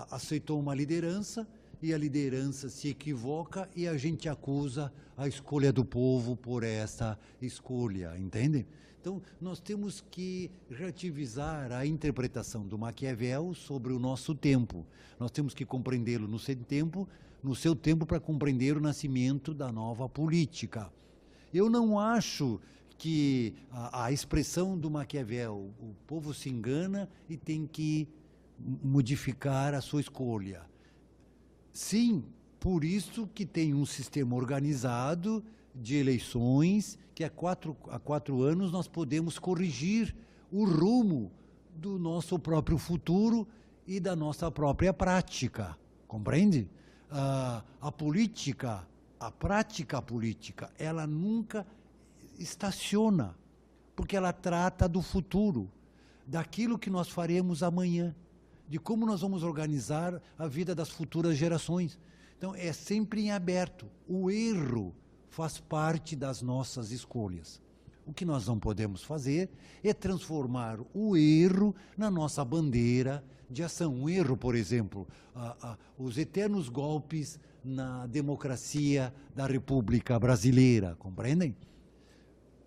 [SPEAKER 1] aceitou uma liderança, e a liderança se equivoca e a gente acusa a escolha do povo por essa escolha, entende? Então, nós temos que relativizar a interpretação do Maquiavel sobre o nosso tempo. Nós temos que compreendê-lo no seu tempo para compreender o nascimento da nova política. Eu não acho que a expressão do Maquiavel, o povo se engana e tem que modificar a sua escolha. Sim, por isso que tem um sistema organizado de eleições, que há quatro anos nós podemos corrigir o rumo do nosso próprio futuro e da nossa própria prática, compreende? A política, a prática política, ela nunca estaciona, porque ela trata do futuro, daquilo que nós faremos amanhã, de como nós vamos organizar a vida das futuras gerações. Então, é sempre em aberto. O erro faz parte das nossas escolhas. O que nós não podemos fazer é transformar o erro na nossa bandeira de ação. Um erro, por exemplo, os eternos golpes na democracia da República Brasileira, compreendem?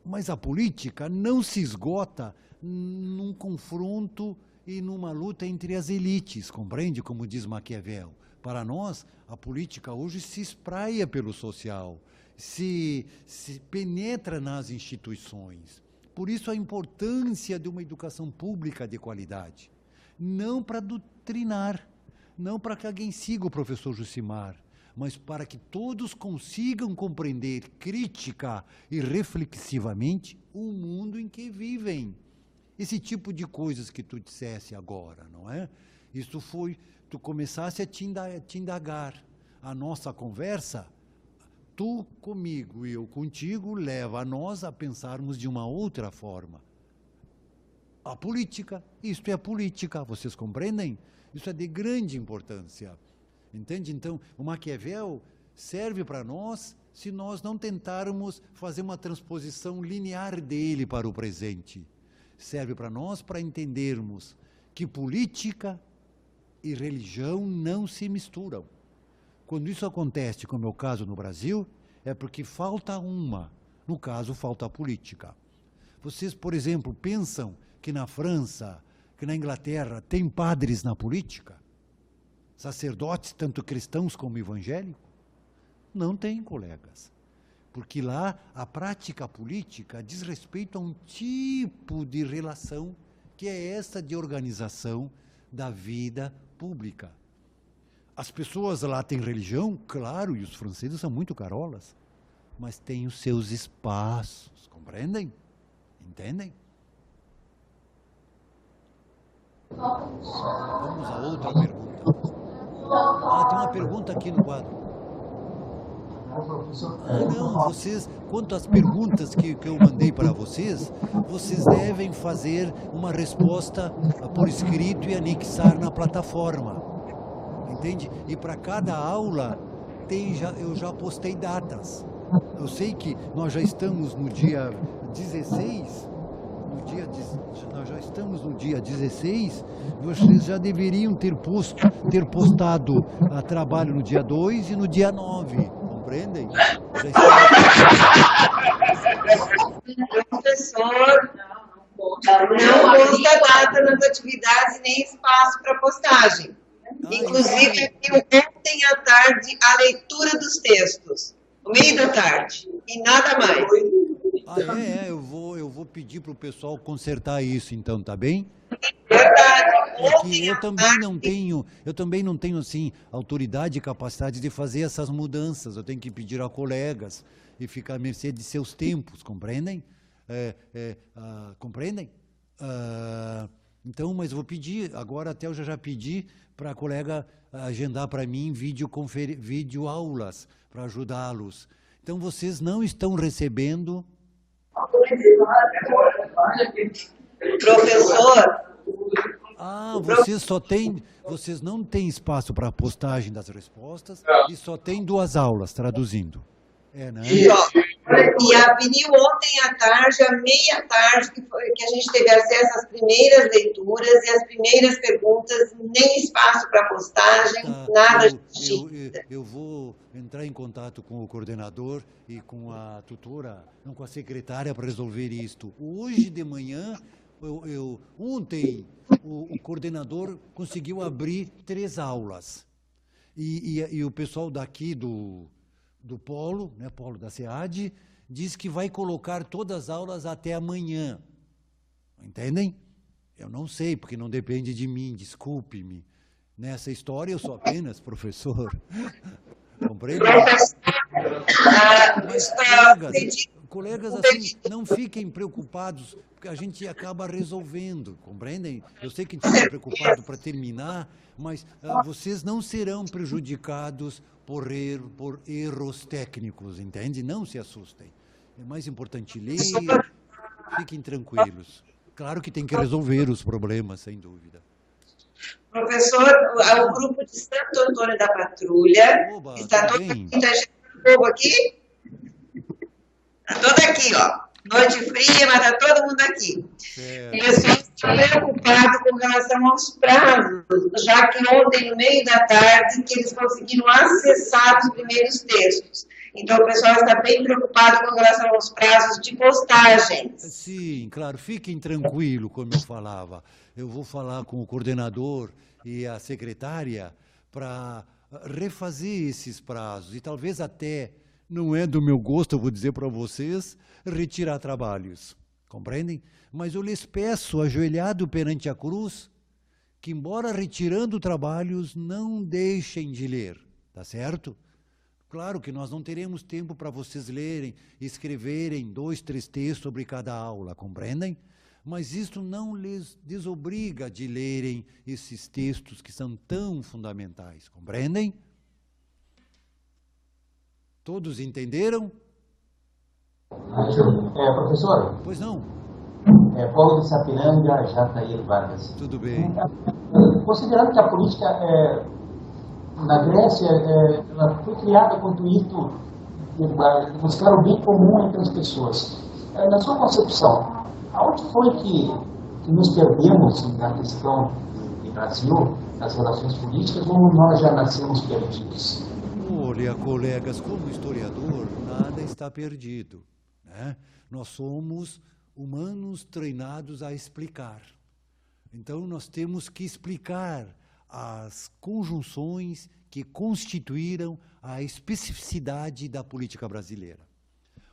[SPEAKER 1] Mas a política não se esgota num confronto e numa luta entre as elites, compreende? Como diz Maquiavel. Para nós, a política hoje se espraia pelo social, se penetra nas instituições. Por isso a importância de uma educação pública de qualidade. Não para doutrinar, não para que alguém siga o professor Jucimar, mas para que todos consigam compreender crítica e reflexivamente o mundo em que vivem. Esse tipo de coisas que tu dissesse agora, não é? Isso foi, tu começasse a te indagar. A nossa conversa, tu comigo e eu contigo, leva a nós a pensarmos de uma outra forma. A política, isto é a política, vocês compreendem? Isso é de grande importância. Entende? Então, o Maquiavel serve para nós se nós não tentarmos fazer uma transposição linear dele para o presente. Serve para nós para entendermos que política e religião não se misturam. Quando isso acontece, como é o caso no Brasil, é porque falta uma. No caso, falta a política. Vocês, por exemplo, pensam que na França, que na Inglaterra, tem padres na política? Sacerdotes, tanto cristãos como evangélicos? Não tem, colegas. Porque lá a prática política diz respeito a um tipo de relação que é essa de organização da vida pública. As pessoas lá têm religião, claro, e os franceses são muito carolas, mas têm os seus espaços, compreendem? Entendem? Vamos a outra pergunta. Tem uma pergunta aqui no quadro. Não, vocês, quanto às perguntas que eu mandei para vocês, vocês devem fazer uma resposta por escrito e anexar na plataforma. Entende? E para cada aula, eu já postei datas. Eu sei que nós já estamos no dia 16, nós já estamos no dia 16, vocês já deveriam ter postado a trabalho no dia 2 e no dia 9, compreendem?
[SPEAKER 3] Professor, não consta data nas atividades nem espaço para postagem. Inclusive, ontem à tarde, a leitura dos textos, no meio da tarde, e nada mais.
[SPEAKER 1] Eu vou pedir para o pessoal consertar isso, então, tá bem?
[SPEAKER 3] Verdade.
[SPEAKER 1] Que eu também não tenho, assim, autoridade e capacidade de fazer essas mudanças. Eu tenho que pedir a colegas e ficar à mercê de seus tempos, compreendem? Compreendem? Então, mas vou pedir, agora até eu já pedi para a colega agendar para mim vídeo aulas para ajudá-los. Então, vocês não estão recebendo...
[SPEAKER 3] Professor...
[SPEAKER 1] vocês não têm espaço para postagem das respostas e só tem 2 aulas, traduzindo. Né?
[SPEAKER 3] E abriu ontem à tarde, à meia tarde, que a gente teve acesso às primeiras leituras e às primeiras perguntas, nem espaço para postagem, nada.
[SPEAKER 1] Eu vou entrar em contato com o coordenador e com a tutora, não com a secretária, para resolver isto. Hoje de manhã, ontem, o coordenador conseguiu abrir 3 aulas. E o pessoal daqui do Polo, né, Polo da SEAD, diz que vai colocar todas as aulas até amanhã. Entendem? Eu não sei, porque não depende de mim, desculpe-me. Nessa história eu sou apenas professor. Compreende? Mas, colegas, assim, não fiquem preocupados, porque a gente acaba resolvendo, compreendem? Eu sei que a gente está preocupado para terminar, mas vocês não serão prejudicados por erros técnicos, entende? Não se assustem. É mais importante ler, fiquem tranquilos. Claro que tem que resolver os problemas, sem dúvida.
[SPEAKER 3] Professor, o grupo de Santo Antônio da Patrulha está todo aqui. Está fogo aqui? Está todo aqui, ó. Noite fria, mas está todo mundo aqui. O pessoal está preocupado com relação aos prazos, já que ontem, no meio da tarde, que eles conseguiram acessar os primeiros textos. Então, o pessoal está bem preocupado com relação aos prazos de postagens.
[SPEAKER 1] Sim, claro, fiquem tranquilos, como eu falava. Eu vou falar com o coordenador e a secretária para refazer esses prazos e talvez até, não é do meu gosto, eu vou dizer para vocês, retirar trabalhos, compreendem? Mas eu lhes peço, ajoelhado perante a cruz, que embora retirando trabalhos, não deixem de ler, tá certo? Claro que nós não teremos tempo para vocês lerem, escreverem 2, 3 textos sobre cada aula, compreendem? Mas isto não lhes desobriga de lerem esses textos que são tão fundamentais, compreendem? Todos entenderam?
[SPEAKER 4] Professor?
[SPEAKER 1] Pois não?
[SPEAKER 4] Paulo de Sapiranga, Jatair Vargas.
[SPEAKER 1] Tudo bem.
[SPEAKER 4] Considerando que a política na Grécia ela foi criada com o intuito de buscar o bem comum entre as pessoas. Na sua concepção, aonde foi que nos perdemos na questão do Brasil, nas relações políticas, ou nós já nascemos perdidos?
[SPEAKER 1] Olha, colegas, como historiador, nada está perdido, né? Nós somos humanos treinados a explicar. Então, nós temos que explicar as conjunções que constituíram a especificidade da política brasileira.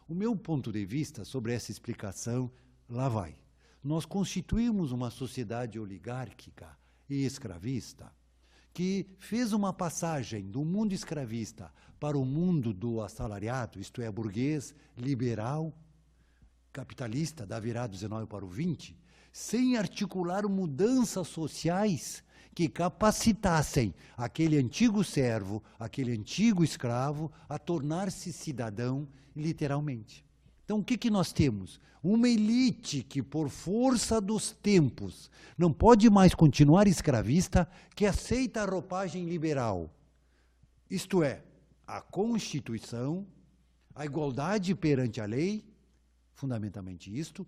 [SPEAKER 1] O meu ponto de vista sobre essa explicação, lá vai. Nós constituímos uma sociedade oligárquica e escravista que fez uma passagem do mundo escravista para o mundo do assalariado, isto é, burguês, liberal, capitalista, da virada do 19 para o 20, sem articular mudanças sociais que capacitassem aquele antigo servo, aquele antigo escravo, a tornar-se cidadão, literalmente. Então, o que nós temos? Uma elite que, por força dos tempos, não pode mais continuar escravista, que aceita a roupagem liberal. Isto é, a Constituição, a igualdade perante a lei, fundamentalmente isto,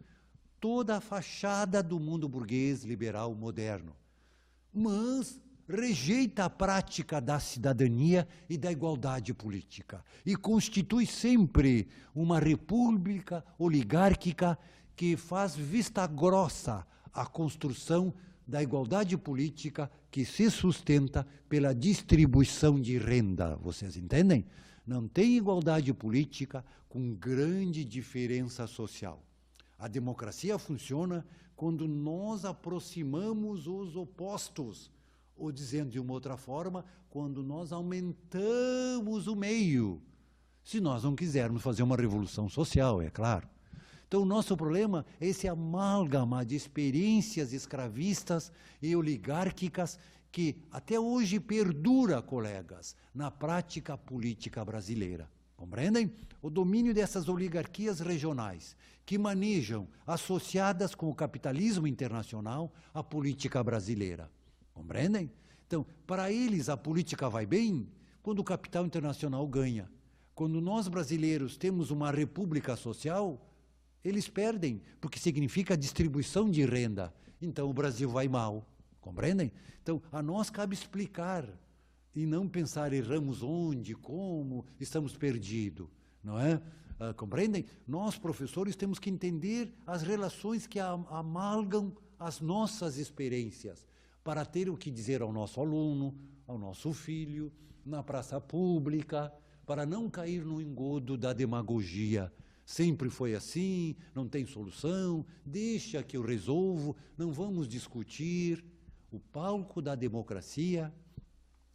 [SPEAKER 1] toda a fachada do mundo burguês liberal moderno. Mas rejeita a prática da cidadania e da igualdade política e constitui sempre uma república oligárquica que faz vista grossa à construção da igualdade política que se sustenta pela distribuição de renda. Vocês entendem? Não tem igualdade política com grande diferença social. A democracia funciona quando nós aproximamos os opostos, ou dizendo de uma outra forma, quando nós aumentamos o meio, se nós não quisermos fazer uma revolução social, é claro. Então, o nosso problema é esse amálgama de experiências escravistas e oligárquicas que até hoje perdura, colegas, na prática política brasileira. Compreendem? O domínio dessas oligarquias regionais que manejam, associadas com o capitalismo internacional, a política brasileira. Compreendem? Então, para eles a política vai bem quando o capital internacional ganha. Quando nós brasileiros temos uma república social, eles perdem, porque significa distribuição de renda. Então o Brasil vai mal. Compreendem? Então, a nós cabe explicar e não pensar erramos onde, como, estamos perdidos, não é? Compreendem? Nós, professores, temos que entender as relações que amalgam as nossas experiências para ter o que dizer ao nosso aluno, ao nosso filho, na praça pública, para não cair no engodo da demagogia. Sempre foi assim, não tem solução, deixa que eu resolvo, não vamos discutir. O palco da democracia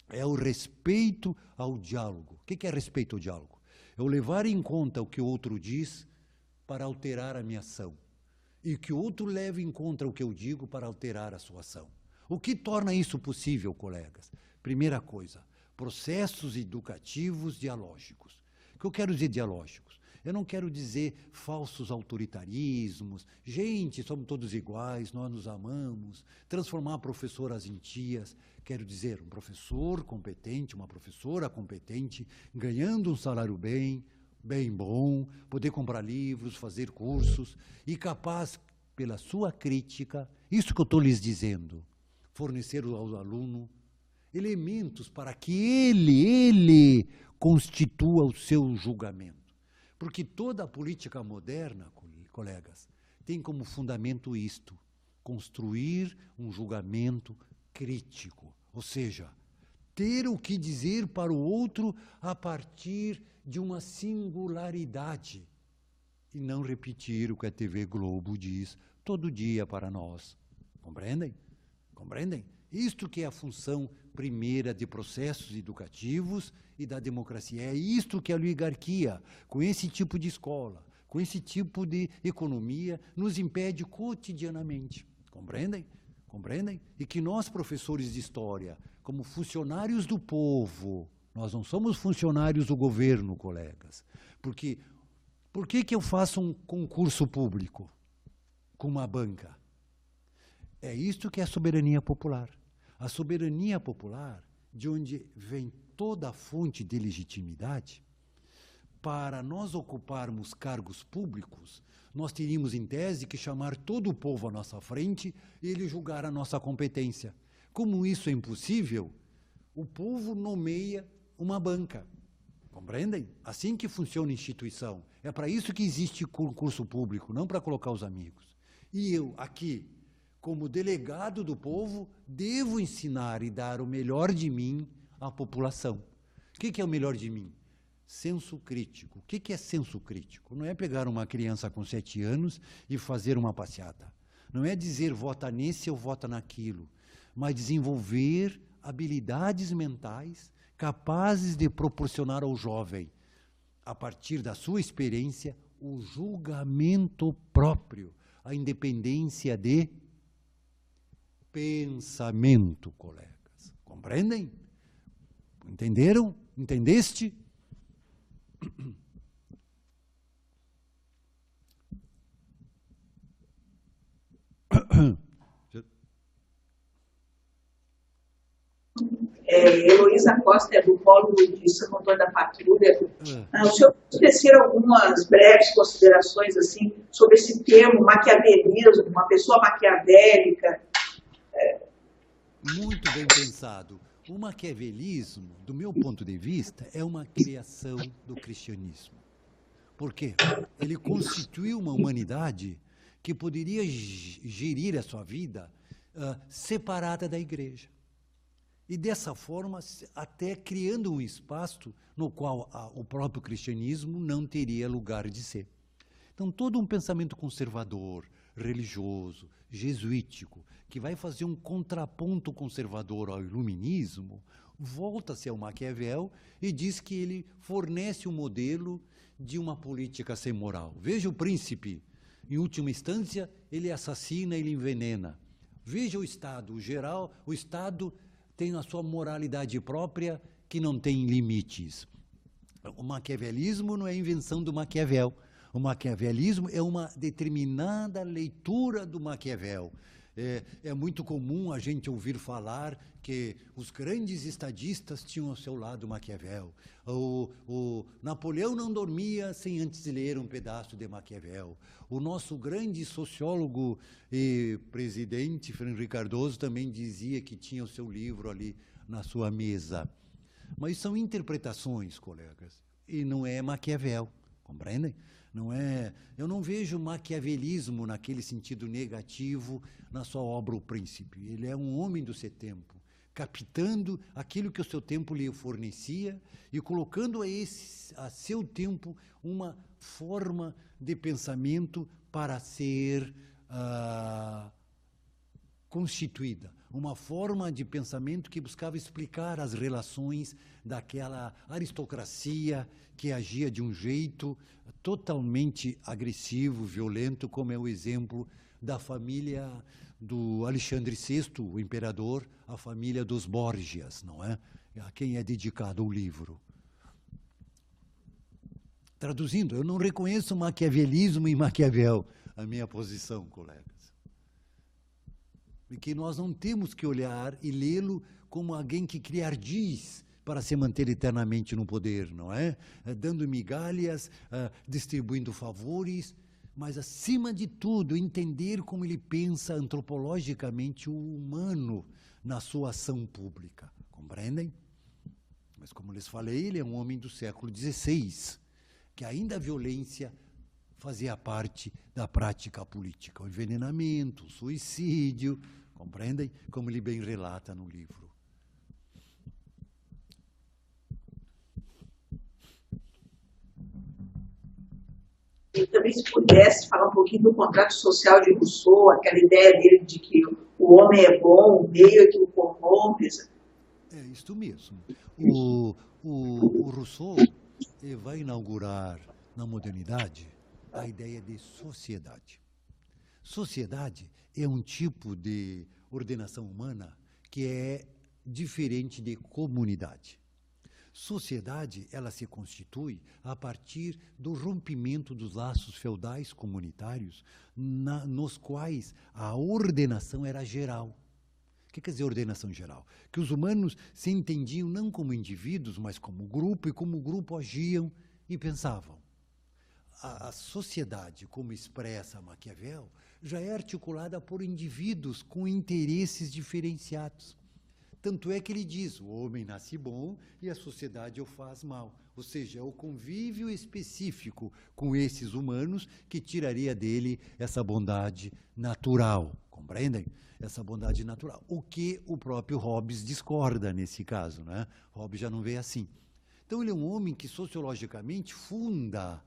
[SPEAKER 1] é o respeito ao diálogo. O que é respeito ao diálogo? É o levar em conta o que o outro diz para alterar a minha ação. E que o outro leve em conta o que eu digo para alterar a sua ação. O que torna isso possível, colegas? Primeira coisa, processos educativos dialógicos. O que eu quero dizer dialógicos? Eu não quero dizer falsos autoritarismos, gente, somos todos iguais, nós nos amamos, transformar professoras em tias. Quero dizer, um professor competente, uma professora competente, ganhando um salário bem, bem bom, poder comprar livros, fazer cursos, e capaz, pela sua crítica, isso que eu estou lhes dizendo, fornecer ao aluno elementos para que ele constitua o seu julgamento. Porque toda a política moderna, colegas, tem como fundamento isto, construir um julgamento crítico, ou seja, ter o que dizer para o outro a partir de uma singularidade e não repetir o que a TV Globo diz todo dia para nós. Compreendem? Compreendem? Isto que é a função primeira de processos educativos e da democracia. É isto que a oligarquia, com esse tipo de escola, com esse tipo de economia, nos impede cotidianamente. Compreendem? Compreendem? E que nós, professores de história, como funcionários do povo, nós não somos funcionários do governo, colegas. Porque, por que eu faço um concurso público com uma banca? É isto que é a soberania popular. A soberania popular, de onde vem toda a fonte de legitimidade, para nós ocuparmos cargos públicos, nós teríamos, em tese, que chamar todo o povo à nossa frente e ele julgar a nossa competência. Como isso é impossível, o povo nomeia uma banca. Compreendem? Assim que funciona a instituição. É para isso que existe concurso público, não para colocar os amigos. E eu, aqui, como delegado do povo, devo ensinar e dar o melhor de mim à população. O que é o melhor de mim? Senso crítico. O que é senso crítico? Não é pegar uma criança com 7 anos e fazer uma passeata. Não é dizer vota nesse ou vota naquilo, mas desenvolver habilidades mentais capazes de proporcionar ao jovem, a partir da sua experiência, o julgamento próprio, a independência de pensamento, colegas. Compreendem? Entenderam? Entendeste?
[SPEAKER 5] Heloísa Costa é do Polo de Santo Antônio da Patrulha. O senhor pode tecer algumas breves considerações assim, sobre esse termo maquiavelismo, uma pessoa maquiavélica?
[SPEAKER 1] Muito bem pensado. O maquiavelismo, do meu ponto de vista, é uma criação do cristianismo. Por quê? Ele constituiu uma humanidade que poderia gerir a sua vida separada da igreja. E dessa forma, até criando um espaço no qual o próprio cristianismo não teria lugar de ser. Então, todo um pensamento conservador, religioso, jesuítico, que vai fazer um contraponto conservador ao iluminismo, volta-se ao Maquiavel e diz que ele fornece um modelo de uma política sem moral. Veja o príncipe, em última instância, ele assassina, ele envenena. Veja o Estado, o geral, o Estado tem a sua moralidade própria que não tem limites. O maquiavelismo não é invenção do Maquiavel. O maquiavelismo é uma determinada leitura do Maquiavel. É muito comum a gente ouvir falar que os grandes estadistas tinham ao seu lado Maquiavel. O Napoleão não dormia sem antes ler um pedaço de Maquiavel. O nosso grande sociólogo e presidente, Fernando Henrique Cardoso, também dizia que tinha o seu livro ali na sua mesa. Mas são interpretações, colegas, e não é Maquiavel, compreendem? Não é, eu não vejo maquiavelismo naquele sentido negativo na sua obra O Príncipe. Ele é um homem do seu tempo, captando aquilo que o seu tempo lhe fornecia e colocando a seu tempo uma forma de pensamento para ser constituída, uma forma de pensamento que buscava explicar as relações daquela aristocracia que agia de um jeito totalmente agressivo, violento, como é o exemplo da família do Alexandre VI, o imperador, a família dos Borgias, não é? A quem é dedicado o livro. Traduzindo, eu não reconheço maquiavelismo em Maquiavel, a minha posição, colegas. E que nós não temos que olhar e lê-lo como alguém que cria ardis para se manter eternamente no poder, não é? Dando migalhas, distribuindo favores, mas, acima de tudo, entender como ele pensa antropologicamente o humano na sua ação pública. Compreendem? Mas, como lhes falei, ele é um homem do século XVI, que ainda a violência fazia parte da prática política. O envenenamento, o suicídio, compreendem? Como ele bem relata no livro.
[SPEAKER 5] E também, se pudesse, falar um pouquinho do contrato social de Rousseau, aquela ideia dele de que o homem é bom, o meio é que o corrompe.
[SPEAKER 1] É isso mesmo. O Rousseau vai inaugurar na modernidade a ideia de sociedade. Sociedade é um tipo de ordenação humana que é diferente de comunidade. Sociedade, ela se constitui a partir do rompimento dos laços feudais comunitários, nos quais a ordenação era geral. O que quer dizer ordenação geral? Que os humanos se entendiam não como indivíduos, mas como grupo, e como grupo agiam e pensavam. A sociedade, como expressa Maquiavel, já é articulada por indivíduos com interesses diferenciados. Tanto é que ele diz, o homem nasce bom e a sociedade o faz mal. Ou seja, é o convívio específico com esses humanos que tiraria dele essa bondade natural. Compreendem? Essa bondade natural. O que o próprio Hobbes discorda nesse caso, né? Hobbes já não vê assim. Então, ele é um homem que sociologicamente funda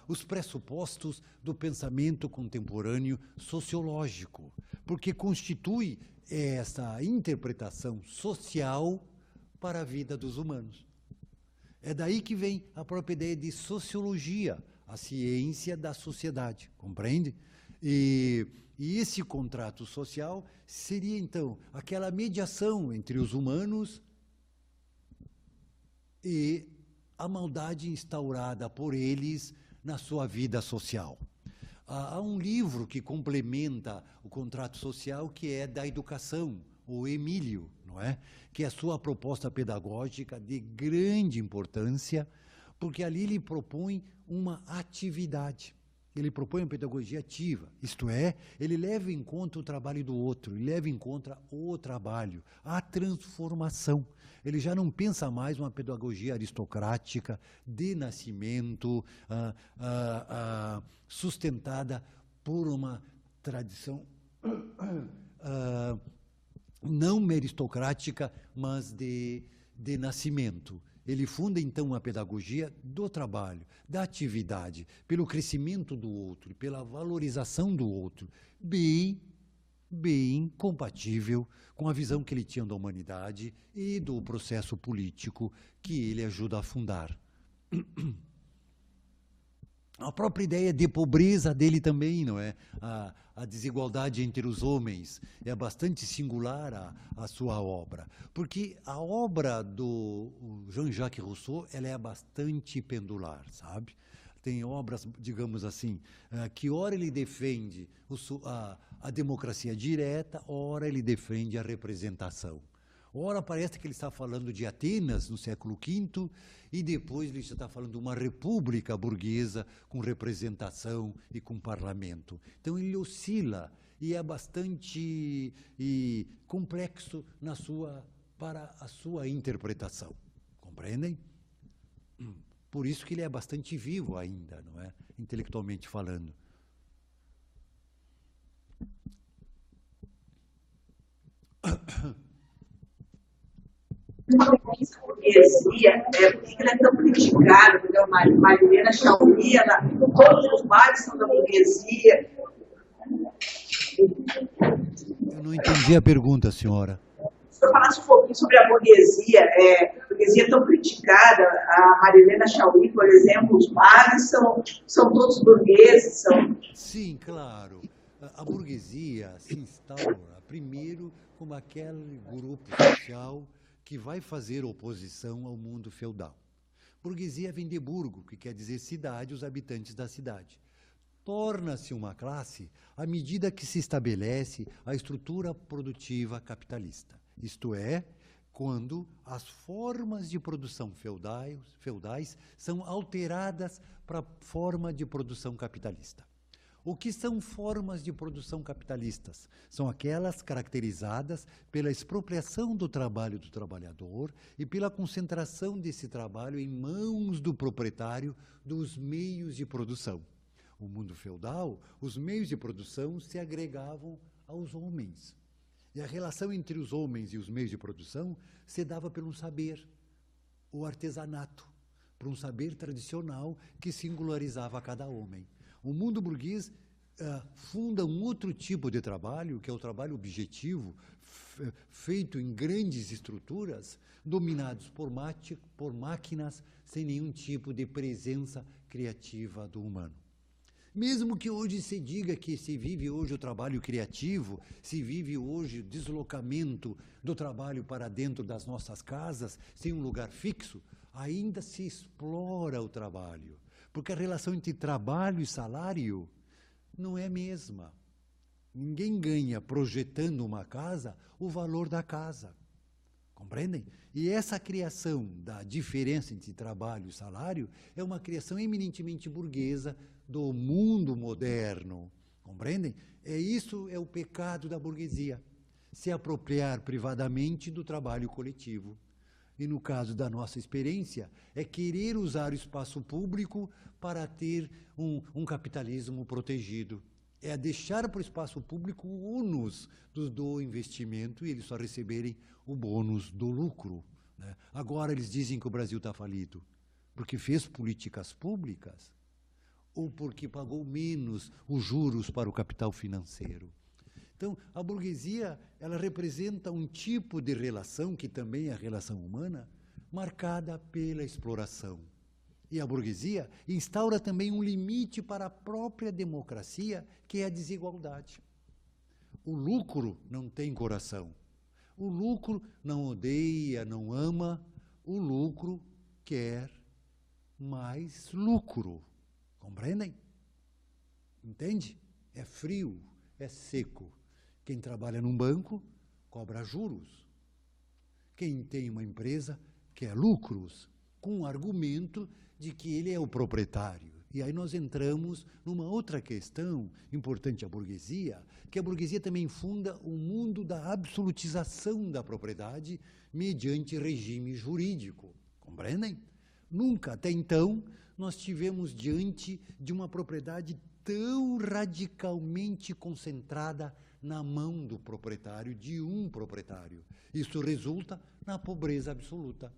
[SPEAKER 1] os pressupostos do pensamento contemporâneo sociológico, porque constitui essa interpretação social para a vida dos humanos. É daí que vem a própria ideia de sociologia, a ciência da sociedade, compreende? E esse contrato social seria, então, aquela mediação entre os humanos e a maldade instaurada por eles na sua vida social. Há um livro que complementa o contrato social, que é da educação, o Emílio, não é? Que é a sua proposta pedagógica de grande importância, porque ali ele propõe uma atividade. Ele propõe uma pedagogia ativa, isto é, ele leva em conta o trabalho do outro, ele leva em conta o trabalho, a transformação. Ele já não pensa mais uma pedagogia aristocrática, de nascimento, sustentada por uma tradição não aristocrática, mas de nascimento. Ele funda, então, uma pedagogia do trabalho, da atividade, pelo crescimento do outro, pela valorização do outro, bem compatível com a visão que ele tinha da humanidade e do processo político que ele ajuda a fundar. A própria ideia de pobreza dele também, não é? A desigualdade entre os homens é bastante singular a sua obra, porque a obra do Jean-Jacques Rousseau, ela é bastante pendular, sabe? Tem obras, digamos assim, que ora ele defende a democracia direta, ora ele defende a representação. Ora parece que ele está falando de Atenas no século V e depois ele já está falando de uma república burguesa com representação e com parlamento. Então ele oscila e é bastante complexo para a sua interpretação. Compreendem? Por isso que ele é bastante vivo ainda, não é? Intelectualmente falando.
[SPEAKER 5] Essa burguesia, por que ela é tão criticada? Porque a Marilena Chaui, todos os males são da burguesia.
[SPEAKER 1] Eu não entendi a pergunta, senhora.
[SPEAKER 5] Se eu falasse um pouquinho sobre a burguesia tão criticada, a Marilena Chaui, por exemplo, os males são todos burgueses.
[SPEAKER 1] Sim, claro. A burguesia se instaura primeiro como aquele grupo social que vai fazer oposição ao mundo feudal. Burguesia vem de burgo, que quer dizer cidade, os habitantes da cidade. Torna-se uma classe à medida que se estabelece a estrutura produtiva capitalista. Isto é, quando as formas de produção feudais são alteradas para a forma de produção capitalista. O que são formas de produção capitalistas? São aquelas caracterizadas pela expropriação do trabalho do trabalhador e pela concentração desse trabalho em mãos do proprietário dos meios de produção. O mundo feudal, os meios de produção se agregavam aos homens. E a relação entre os homens e os meios de produção se dava por um saber, o artesanato, por um saber tradicional que singularizava cada homem. O mundo burguês funda um outro tipo de trabalho, que é o trabalho objetivo, feito em grandes estruturas, dominados por máquinas, sem nenhum tipo de presença criativa do humano. Mesmo que hoje se diga que se vive hoje o trabalho criativo, se vive hoje o deslocamento do trabalho para dentro das nossas casas, sem um lugar fixo, ainda se explora o trabalho. Porque a relação entre trabalho e salário não é a mesma. Ninguém ganha projetando uma casa o valor da casa. Compreendem? E essa criação da diferença entre trabalho e salário é uma criação eminentemente burguesa do mundo moderno. Compreendem? Isso é o pecado da burguesia. Se apropriar privadamente do trabalho coletivo. E no caso da nossa experiência, é querer usar o espaço público para ter um capitalismo protegido. É deixar para o espaço público o ônus do investimento e eles só receberem o bônus do lucro. Né? Agora eles dizem que o Brasil está falido porque fez políticas públicas ou porque pagou menos os juros para o capital financeiro. Então, a burguesia, ela representa um tipo de relação, que também é a relação humana, marcada pela exploração. E a burguesia instaura também um limite para a própria democracia, que é a desigualdade. O lucro não tem coração. O lucro não odeia, não ama. O lucro quer mais lucro. Compreendem? Entende? É frio, é seco. Quem trabalha num banco cobra juros. Quem tem uma empresa quer lucros, com o argumento de que ele é o proprietário. E aí nós entramos numa outra questão importante à burguesia, que a burguesia também funda o mundo da absolutização da propriedade mediante regime jurídico. Compreendem? Nunca, até então, nós tivemos diante de uma propriedade tão radicalmente concentrada na mão do proprietário, de um proprietário. Isso resulta na pobreza absoluta.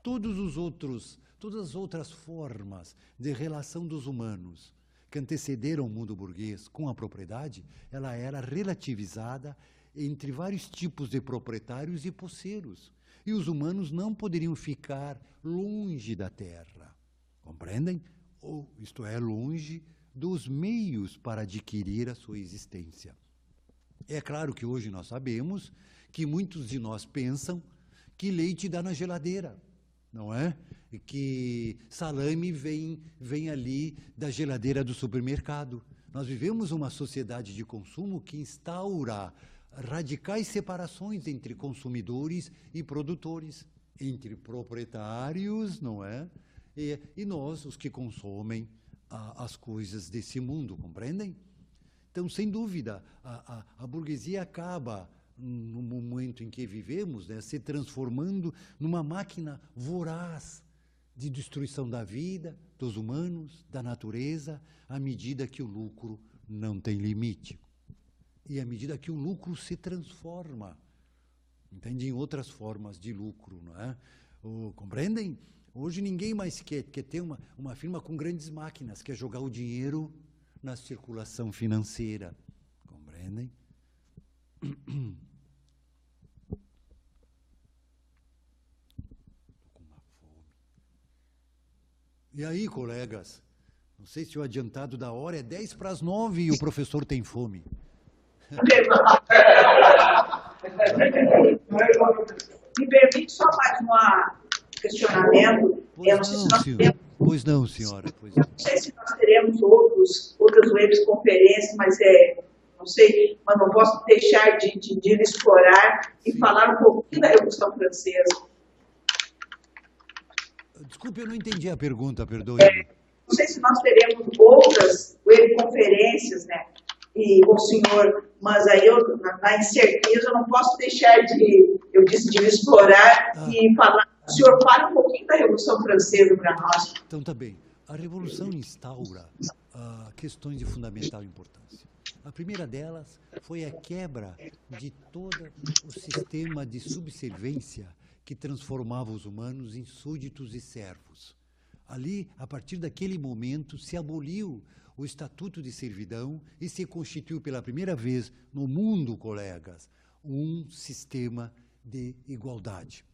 [SPEAKER 1] Todas as outras formas de relação dos humanos que antecederam o mundo burguês com a propriedade, ela era relativizada entre vários tipos de proprietários e posseiros. E os humanos não poderiam ficar longe da terra. Compreendem? Ou, isto é, longe dos meios para adquirir a sua existência. É claro que hoje nós sabemos que muitos de nós pensam que leite dá na geladeira, não é? E que salame vem ali da geladeira do supermercado. Nós vivemos uma sociedade de consumo que instaura radicais separações entre consumidores e produtores, entre proprietários, não é? E nós, os que consomem as coisas desse mundo, compreendem? Então, sem dúvida, a burguesia acaba, no momento em que vivemos, né, se transformando numa máquina voraz de destruição da vida, dos humanos, da natureza, à medida que o lucro não tem limite. E à medida que o lucro se transforma, entende? Em outras formas de lucro, não é? Compreendem? Hoje ninguém mais quer ter uma firma com grandes máquinas, quer jogar o dinheiro na circulação financeira. Compreendem? Estou com uma fome. E aí, colegas? Não sei se o adiantado da hora é 10:09 e o professor tem fome.
[SPEAKER 5] Me permite só mais um questionamento.
[SPEAKER 1] Pois não, senhora. Pois não.
[SPEAKER 5] Não sei se nós teremos outras webconferências, mas não sei, mas não posso deixar de explorar e falar um pouquinho da Revolução Francesa.
[SPEAKER 1] Desculpe, eu não entendi a pergunta, perdoe.
[SPEAKER 5] Não sei se nós teremos outras conferências, né? E com o senhor, mas aí eu, na incerteza, eu não posso deixar de explorar e falar. O senhor fala um pouquinho da Revolução Francesa para nós.
[SPEAKER 1] Então, tá bem. A Revolução instaura questões de fundamental importância. A primeira delas foi a quebra de todo o sistema de subservência que transformava os humanos em súditos e servos. Ali, a partir daquele momento, se aboliu o Estatuto de Servidão e se constituiu pela primeira vez no mundo, colegas, um sistema de igualdade.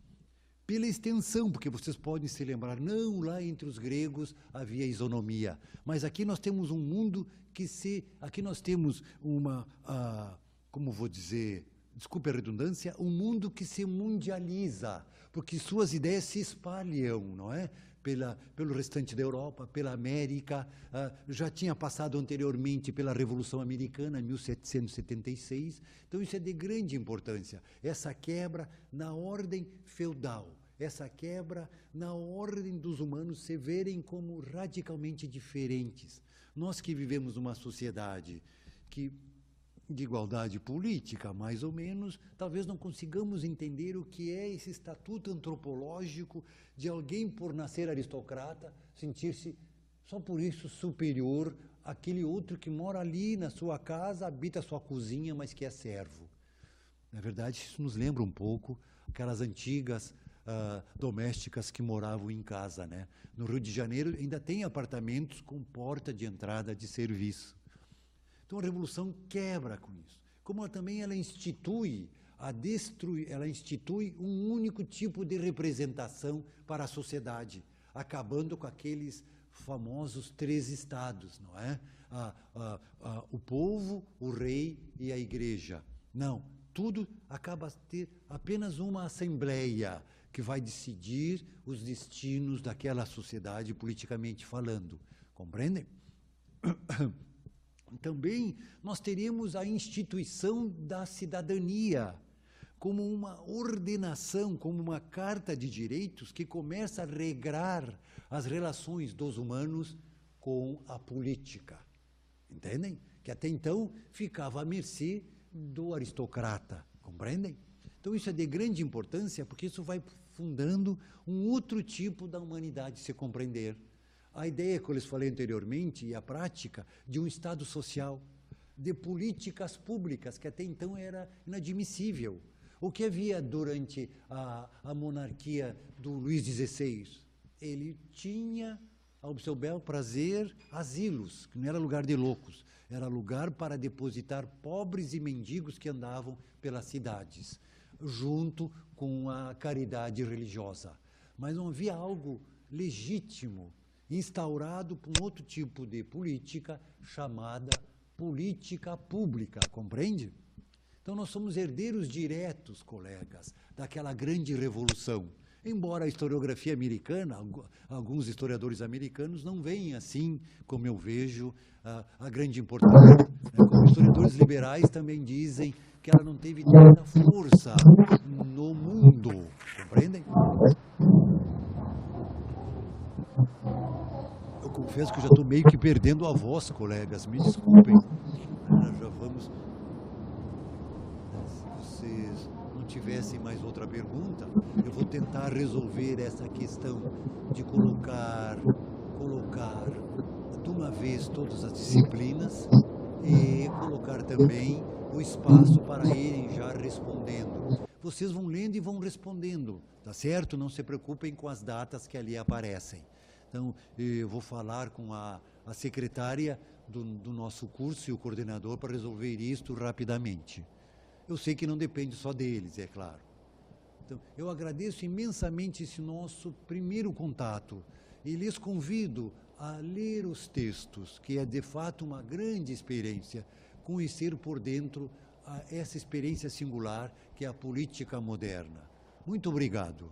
[SPEAKER 1] Pela extensão, porque vocês podem se lembrar, não, lá entre os gregos havia isonomia, mas aqui nós temos um mundo aqui nós temos como vou dizer, desculpe a redundância, um mundo que se mundializa, porque suas ideias se espalham, não é? Pelo restante da Europa, pela América, já tinha passado anteriormente pela Revolução Americana, em 1776, então isso é de grande importância, essa quebra na ordem feudal, essa quebra na ordem dos humanos se verem como radicalmente diferentes. Nós que vivemos numa sociedade de igualdade política, mais ou menos, talvez não consigamos entender o que é esse estatuto antropológico de alguém, por nascer aristocrata, sentir-se só por isso superior àquele outro que mora ali na sua casa, habita a sua cozinha, mas que é servo. Na verdade, isso nos lembra um pouco aquelas antigas domésticas que moravam em casa, né? No Rio de Janeiro ainda tem apartamentos com porta de entrada de serviço. Então a Revolução quebra com isso. Como ela institui ela institui um único tipo de representação para a sociedade, acabando com aqueles famosos 3 estados, não é? O povo, o rei e a igreja. Não, tudo acaba a ter apenas uma assembleia que vai decidir os destinos daquela sociedade politicamente falando. Compreendem? Também nós teríamos a instituição da cidadania como uma ordenação, como uma carta de direitos que começa a regrar as relações dos humanos com a política. Entendem? Que até então ficava à mercê do aristocrata. Compreendem? Então isso é de grande importância porque isso vai fundando um outro tipo da humanidade se compreender. A ideia que eu lhes falei anteriormente e a prática de um Estado social, de políticas públicas, que até então era inadmissível. O que havia durante a monarquia do Luís XVI? Ele tinha, ao seu bel prazer, asilos, que não era lugar de loucos, era lugar para depositar pobres e mendigos que andavam pelas cidades, junto com a caridade religiosa. Mas não havia algo legítimo, instaurado por um outro tipo de política chamada política pública, compreende? Então nós somos herdeiros diretos, colegas, daquela grande revolução. Embora a historiografia americana, alguns historiadores americanos não veem assim, como eu vejo, a grande importância. Como historiadores liberais também dizem que ela não teve tanta força no mundo, compreendem? Eu confesso que eu já estou meio que perdendo a voz, colegas, me desculpem. Nós já vamos... Se vocês não tivessem mais outra pergunta, eu vou tentar resolver essa questão de colocar de uma vez todas as disciplinas e colocar também o espaço para irem já respondendo. Vocês vão lendo e vão respondendo, tá certo? Não se preocupem com as datas que ali aparecem. Então, eu vou falar com a secretária do nosso curso e o coordenador para resolver isto rapidamente. Eu sei que não depende só deles, é claro. Então, eu agradeço imensamente esse nosso primeiro contato e lhes convido a ler os textos, que é de fato uma grande experiência, conhecer por dentro essa experiência singular que é a política moderna. Muito obrigado.